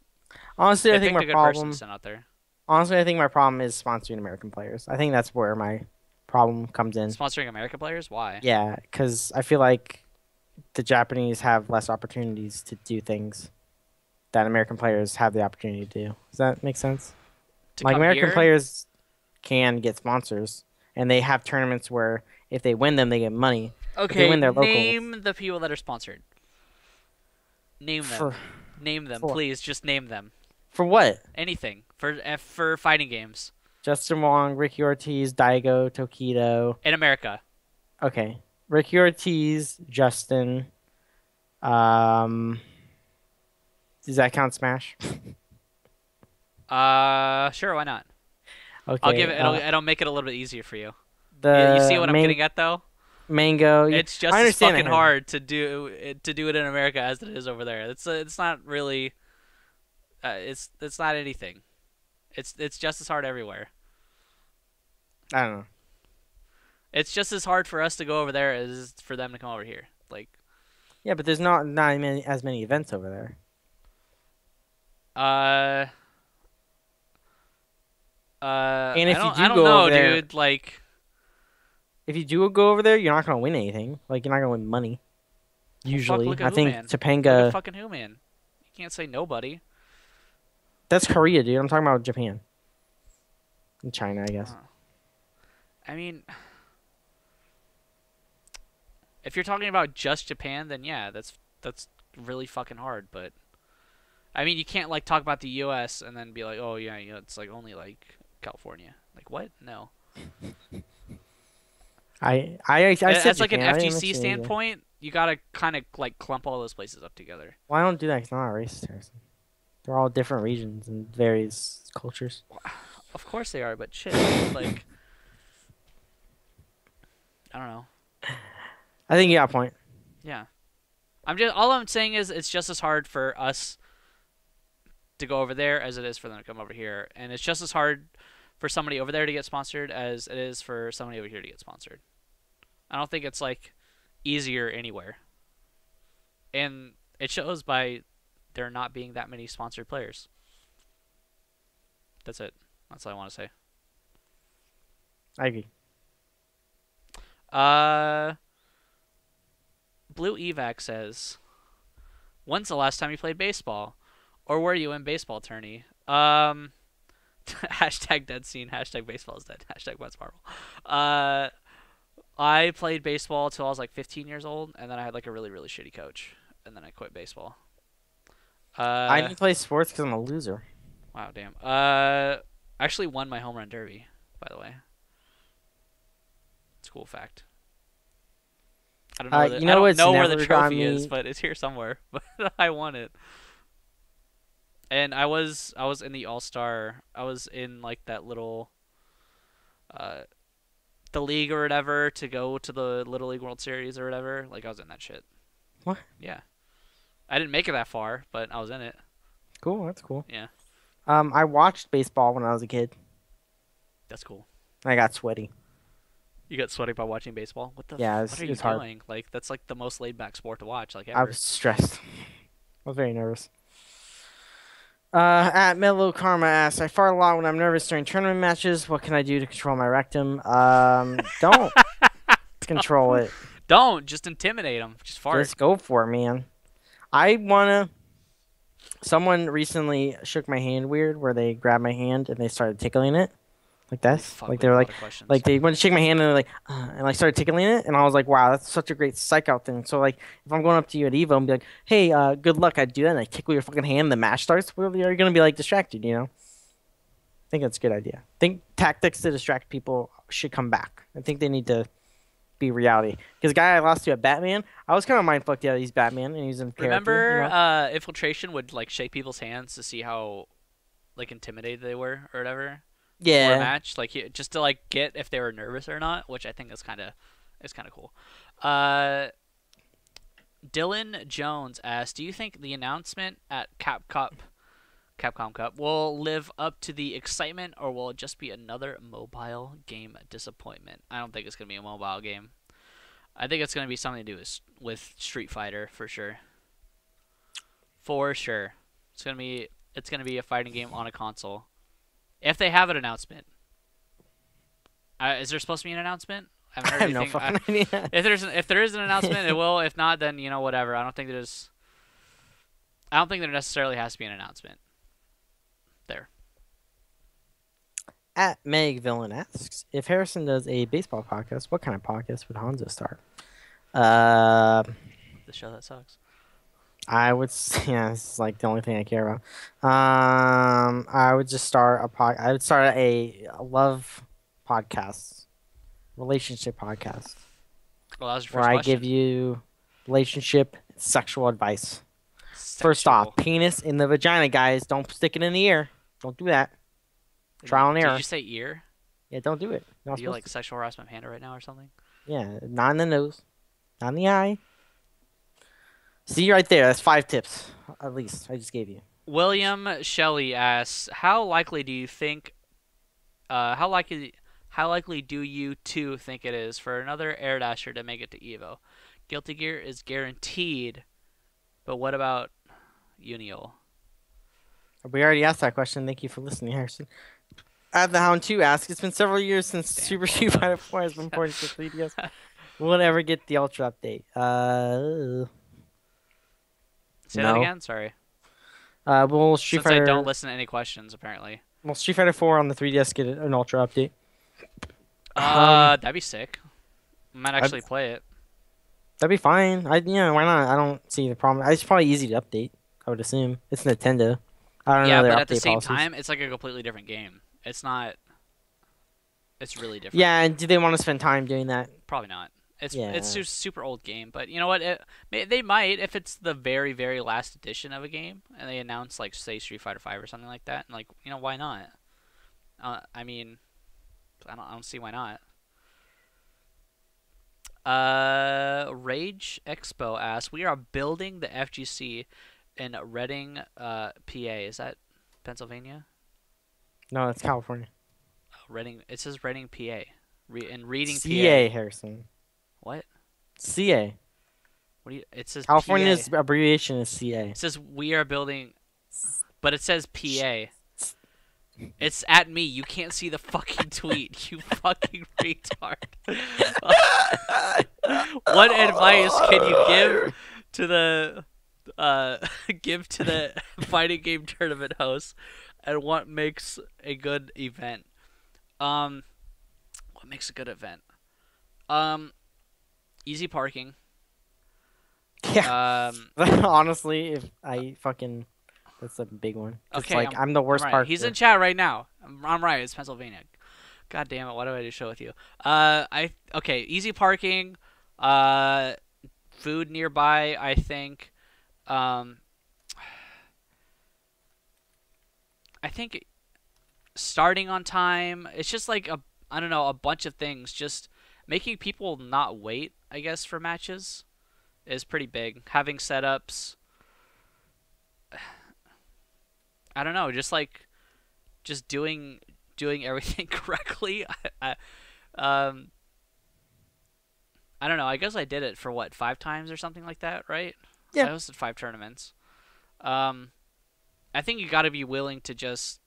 honestly, I think picked my a good problem. person to send out there. Honestly, I think my problem is sponsoring American players. I think that's where my problem comes in. Sponsoring American players? Why? Yeah, because I feel like the Japanese have less opportunities to do things that American players have the opportunity to do. Does that make sense? Like, American players can get sponsors, and they have tournaments where if they win them, they get money. Okay, if they win their name the people that are sponsored. Name them. Name them, for, please. Just name them. For what? Anything. For fighting games. Justin Wong, Ricky Ortiz, Daigo, Tokido. In America. Okay. Ricky Ortiz, Justin. Does that count Smash? Sure, why not? Okay. I'll give it. It'll make it a little bit easier for you. You see what I'm getting at, though? Mango. It's just as fucking hard to do it in America as it is over there. It's not really. It's not anything. It's just as hard everywhere. I don't know. It's just as hard for us to go over there as for them to come over here. Like. Yeah, but there's not as many events over there. And if I don't know, dude. Like, if you do go over there, you're not gonna win anything. Like, you're not gonna win money. Usually, look at I think Human. Topanga. Look at fucking who, man? You can't say nobody. That's Korea, dude. I'm talking about Japan. And China, I guess. I mean, if you're talking about just Japan, then yeah, that's really fucking hard. But I mean, you can't like talk about the U.S. and then be like, oh yeah, it's like only like California. Like what? No. I said that's like an Japan. FGC standpoint. You gotta kind of like clump all those places up together. Well, I don't do that. It's not a racist, Harrison. They're all different regions and various cultures. Of course they are, but shit, like, I don't know. I think you got a point. Yeah, all I'm saying is it's just as hard for us to go over there as it is for them to come over here, and it's just as hard for somebody over there to get sponsored as it is for somebody over here to get sponsored. I don't think it's like easier anywhere, and it shows by there not being that many sponsored players. That's it. That's all I want to say. I agree. Blue Evac says, when's the last time you played baseball? Or were you in baseball tourney? Hashtag dead scene. Hashtag baseball is dead. Hashtag West Marvel. I played baseball till I was like 15 years old, and then I had like a really, really shitty coach, and then I quit baseball. I didn't play sports because I'm a loser. Wow, damn. I actually won my home run derby, by the way. It's a cool fact. I don't know, I don't know where the trophy is, but it's here somewhere. But I won it. And I was in the All-Star. I was in like that little the league or whatever to go to the Little League World Series or whatever. Like I was in that shit. What? Yeah. I didn't make it that far, but I was in it. Cool, that's cool. Yeah. I watched baseball when I was a kid. That's cool. I got sweaty. You got sweaty by watching baseball? What the what are you hard. doing? Like that's like the most laid back sport to watch, like ever. I was stressed. I was very nervous. At Mellow Karma asks, I fart a lot when I'm nervous during tournament matches. What can I do to control my rectum? Don't control it. Don't. Just intimidate them. Just fart. Just go for it, man. Someone recently shook my hand weird, where they grabbed my hand and they started tickling it. Like that's fuck, like we they have were a lot like of questions. like they went to shake my hand and they're like and I started tickling it and I was like, wow, that's such a great psych out thing. So like if I'm going up to you at Evo and be like, hey, good luck, I'd do that and I tickle your fucking hand, the match starts. Well, you're gonna be like distracted, you know. I think that's a good idea. I think tactics to distract people should come back. I think they need to be reality. Because the guy I lost to at Batman, I was kind of mind fucked. Yeah, he's Batman and he's in character. Remember, You know? Infiltration would like shake people's hands to see how like intimidated they were or whatever before a Yeah. match, like just to like get if they were nervous or not, which I think is kind of cool. Uh, Dylan Jones asked, "Do you think the announcement at Capcom Cup will live up to the excitement, or will it just be another mobile game disappointment?" I don't think it's gonna be a mobile game. I think it's gonna be something to do with Street Fighter for sure. For sure, it's gonna be a fighting game on a console. If they have an announcement, is there supposed to be an announcement? I haven't I heard have no anything. fucking idea. If there is an announcement, it will. If not, then whatever. I don't think there necessarily has to be an announcement. There. At Meg Villain asks, if Harrison does a baseball podcast, what kind of podcast would Honzo start? The show that sucks. I would yeah, this is like the only thing I care about. I would just start I would start a love podcast, relationship podcast, Well, that was your first where I question. give you relationship sexual advice. First off, penis in the vagina, guys. Don't stick it in the ear. Don't do that. Trial and error. Did you say ear? Yeah, don't do it. Are you like sexual harassment panda right now or something? Yeah, not in the nose, not in the eye. See right there. That's 5 tips, at least. I just gave you. William Shelley asks, "How likely do you think? How likely do you two think it is for another Air Dasher to make it to Evo? Guilty Gear is guaranteed, but what about Uniol?" We already asked that question. Thank you for listening, Harrison. At the Hound 2 asks, it's been several years since Super Street Fighter 4 has been ported to 3DS. Will it ever get the Ultra update? Say that again. Sorry. Will Street Since Fighter... I don't listen to any questions, apparently. Will Street Fighter 4 on the 3DS get an Ultra update? That'd be sick. I might actually play it. That'd be fine. Yeah, why not? I don't see the problem. It's probably easy to update, I would assume. It's Nintendo. I don't know their but update at the same policies. time, it's like a completely different game. It's not. It's really different. Yeah, and do they want to spend time doing that? Probably not. It's Yeah. it's just a super old game, but you know what? They might if it's the very very last edition of a game and they announce like say Street Fighter 5 or something like that, and like why not? I mean, I don't see why not. Rage Expo asks, "We are building the FGC in Reading, PA. Is that Pennsylvania? No, it's California. Reading. It says Reading, PA. In Reading, CA, PA. Harrison. What? CA. What do you? It says California's PA. abbreviation is CA. It says we are building, but it says PA. It's at me. You can't see the fucking tweet. You fucking retard. What advice can you give to the fighting game tournament hosts, and what makes a good event? What makes a good event? Easy parking. Yeah. Honestly, if I fucking... That's a big one. It's Okay, like, I'm the worst right. part. He's in chat right now. I'm right. It's Pennsylvania. God damn it! Why do I do a show with you? Okay. Easy parking. Food nearby. I think. I think starting on time. It's just like I don't know, a bunch of things. Just making people not wait, I guess, for matches is pretty big. Having setups. I don't know, just doing everything correctly. I don't know. I guess I did it for what, 5 times or something like that, right? Yeah. I hosted 5 tournaments. I think you got to be willing to just.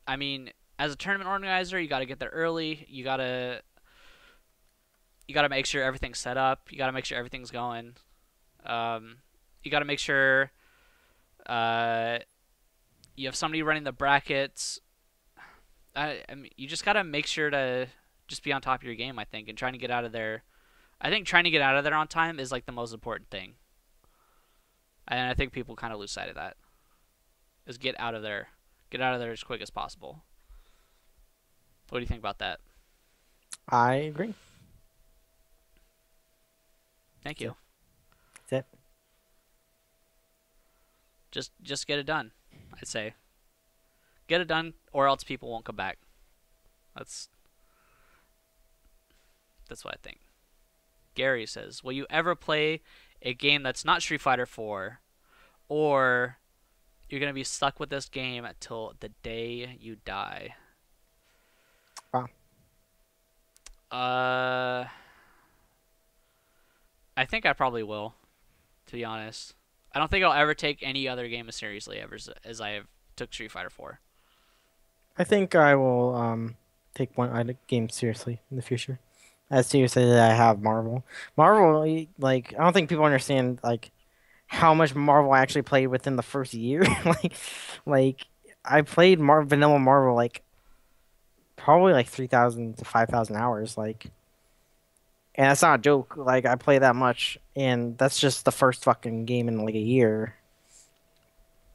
I mean, as a tournament organizer, you got to get there early. You got to make sure everything's set up. You got to make sure everything's going. You got to make sure. You have somebody running the brackets. I mean, you just gotta make sure to just be on top of your game, I think, and trying to get out of there. I think trying to get out of there on time is like the most important thing, and I think people kind of lose sight of that. Is get out of there, as quick as possible. What do you think about that? I agree. Thank you. That's it. Just get it done. I'd say. Get it done, or else people won't come back. That's what I think. Gary says, "Will you ever play a game that's not Street Fighter 4, or you're gonna be stuck with this game until the day you die?" Wow. I think I probably will, to be honest. I don't think I'll ever take any other game as seriously ever as I have took Street Fighter 4. I think I will take one game seriously in the future, as seriously as I have Marvel. Marvel, like, I don't think people understand like how much Marvel I actually played within the first year. like I played vanilla Marvel like probably like 3,000 to 5,000 hours, like, and that's not a joke. Like, I play that much, and that's just the first fucking game in like a year.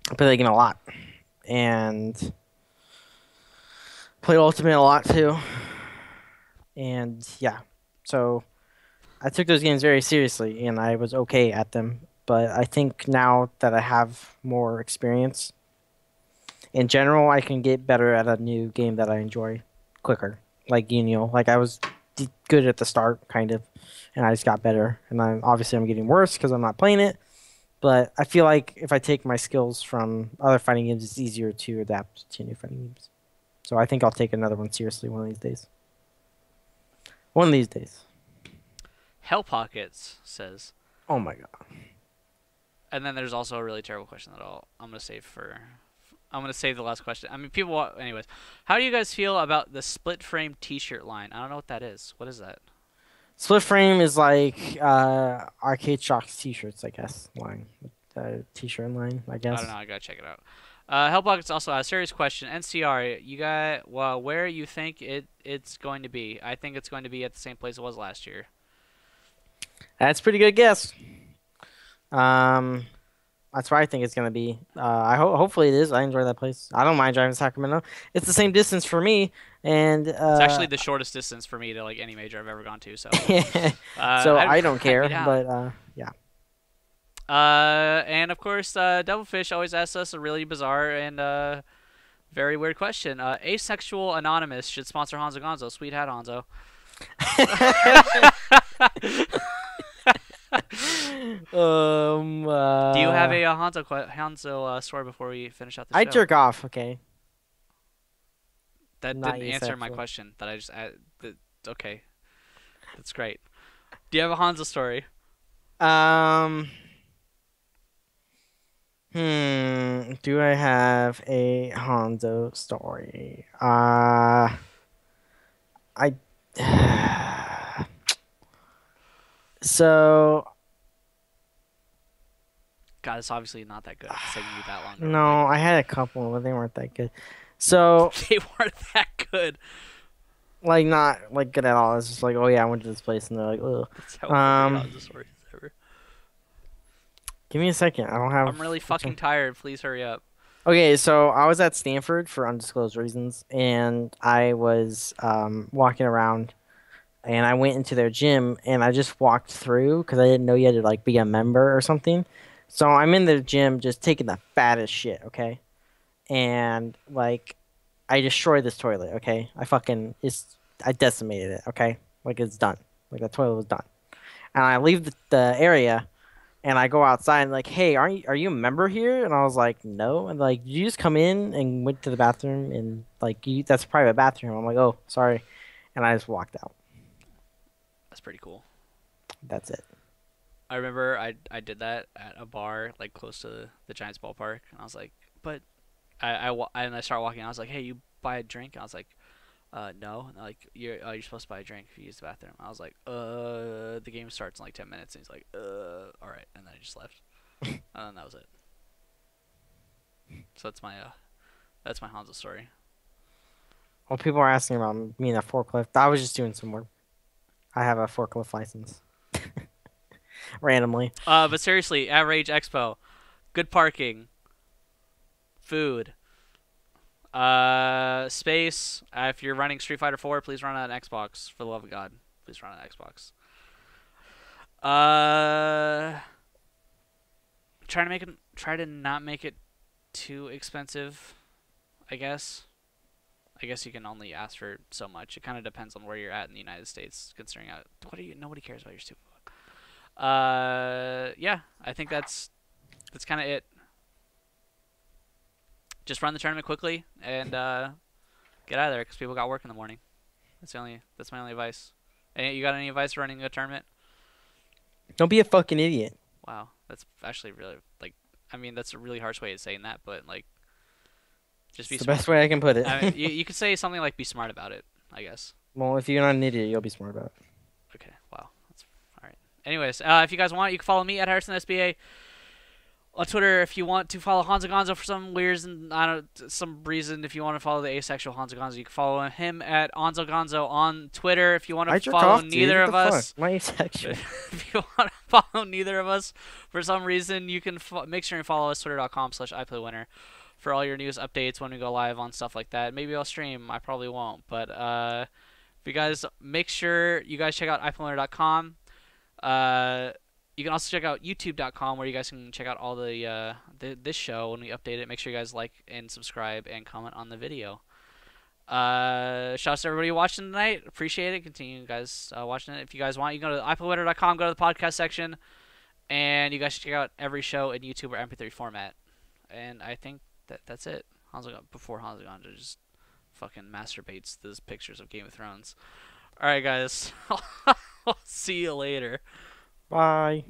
I play that game a lot, and played Ultimate a lot too. And yeah, so I took those games very seriously, and I was okay at them. But I think now that I have more experience, in general, I can get better at a new game that I enjoy quicker. Like, you know, like I was good at the start, kind of, and I just got better. And I'm getting worse because I'm not playing it. But I feel like if I take my skills from other fighting games, it's easier to adapt to new fighting games. So I think I'll take another one seriously one of these days. One of these days. Hell Pockets says, Oh my god. and then there's also a really terrible question that I'm gonna save for. I'm gonna save the last question. I mean, anyways. How do you guys feel about the split frame T-shirt line? I don't know what that is. What is that? Split frame is like Arcade Shock's T-shirts, I guess. Line. T-shirt line, I guess. I don't know. I gotta check it out. Hellpockets also a serious question. NCR, you got where you think it's going to be? I think it's going to be at the same place it was last year. That's a pretty good guess. That's where I think it's gonna be. Hopefully it is. I enjoy that place. I don't mind driving to Sacramento. It's the same distance for me, and it's actually the shortest distance for me to like any major I've ever gone to. So, so I don't care. But yeah. And of course, Devilfish always asks us a really bizarre and very weird question. Asexual Anonymous should sponsor Honzo Gonzo. Sweet hat, Honzo. Do you have a Honzo story before we finish out the show? I jerk off. Okay. That Not didn't answer my asexual. question. That I just okay. That's great. Do you have a Honzo story? Do I have a Honzo story? I. So. God, it's obviously not that good. It's taking you that long. to No, I had a couple, but they weren't that good. So, they weren't that good. like, not like good at all. It's just like, oh yeah, I went to this place, and they're like, ugh. That's how Honzo stories ever. Give me a second. I don't have. I'm really fucking tired. Please hurry up. Okay, so I was at Stanford for undisclosed reasons, and I was walking around, and I went into their gym, and I just walked through because I didn't know you had to like be a member or something. So I'm in the gym just taking the fattest shit, okay? And like I destroyed this toilet, okay? I decimated it, okay? Like it's done. Like the toilet was done. And I leave the area and I go outside and like, "Hey, are you a member here?" And I was like, "No." And like, "You just come in and went to the bathroom and like that's a private bathroom." I'm like, "Oh, sorry." And I just walked out. That's pretty cool. That's it. I remember I did that at a bar like close to the Giants ballpark, and I was like, but and I start walking. And I was like, "Hey, you buy a drink?" And I was like, "No." And they're like, you're supposed to buy a drink if you use the bathroom." I was like, The game starts in like 10 minutes." And he's like, all right." And then I just left. And then that was it. So that's my Honzo story. Well, people are asking about me and that forklift. I was just doing some work. I have a forklift license. Randomly. But seriously, at Rage Expo, good parking, food, space. If you're running Street Fighter 4, please run on an Xbox. For the love of God, please run on an Xbox. Try to not make it too expensive, I guess. I guess you can only ask for so much. It kind of depends on where you're at in the United States, considering nobody cares about your stupid book. Yeah, I think that's kind of it. Just run the tournament quickly and get out of there because people got work in the morning. That's my only advice. You got any advice for running a tournament? Don't be a fucking idiot. Wow, that's actually really I mean, that's a really harsh way of saying that, but just be It's the smart. best way I can put it. I mean, you could say something like be smart about it, I guess. Well, if you're not an idiot, you'll be smart about it. Okay, wow. That's all right. Anyways, if you guys want, you can follow me at HarrisonSBA on Twitter. If you want to follow Honzo Gonzo for some some reason, if you want to follow the asexual Honzo Gonzo, you can follow him at Honzo Gonzo on Twitter. If you want to follow neither of us, my asexual. if you want to follow neither of us for some reason, you can make sure and follow us twitter.com/IPLAYWINNER for all your news updates when we go live on stuff like that. Maybe I'll stream. I probably won't, but if you guys make sure you guys check out IPLAYWINNER.com. You can also check out YouTube.com where you guys can check out all this show when we update it. Make sure you guys like and subscribe and comment on the video. Shout out to everybody watching tonight. Appreciate it. Continue guys watching it. If you guys want, you can go to IPLAYWINNER.com, go to the podcast section, and you guys should check out every show in YouTube or MP3 format. And I think that's it. Before Honzo Gonzo just fucking masturbates those pictures of Game of Thrones. All right, guys. I'll see you later. Bye.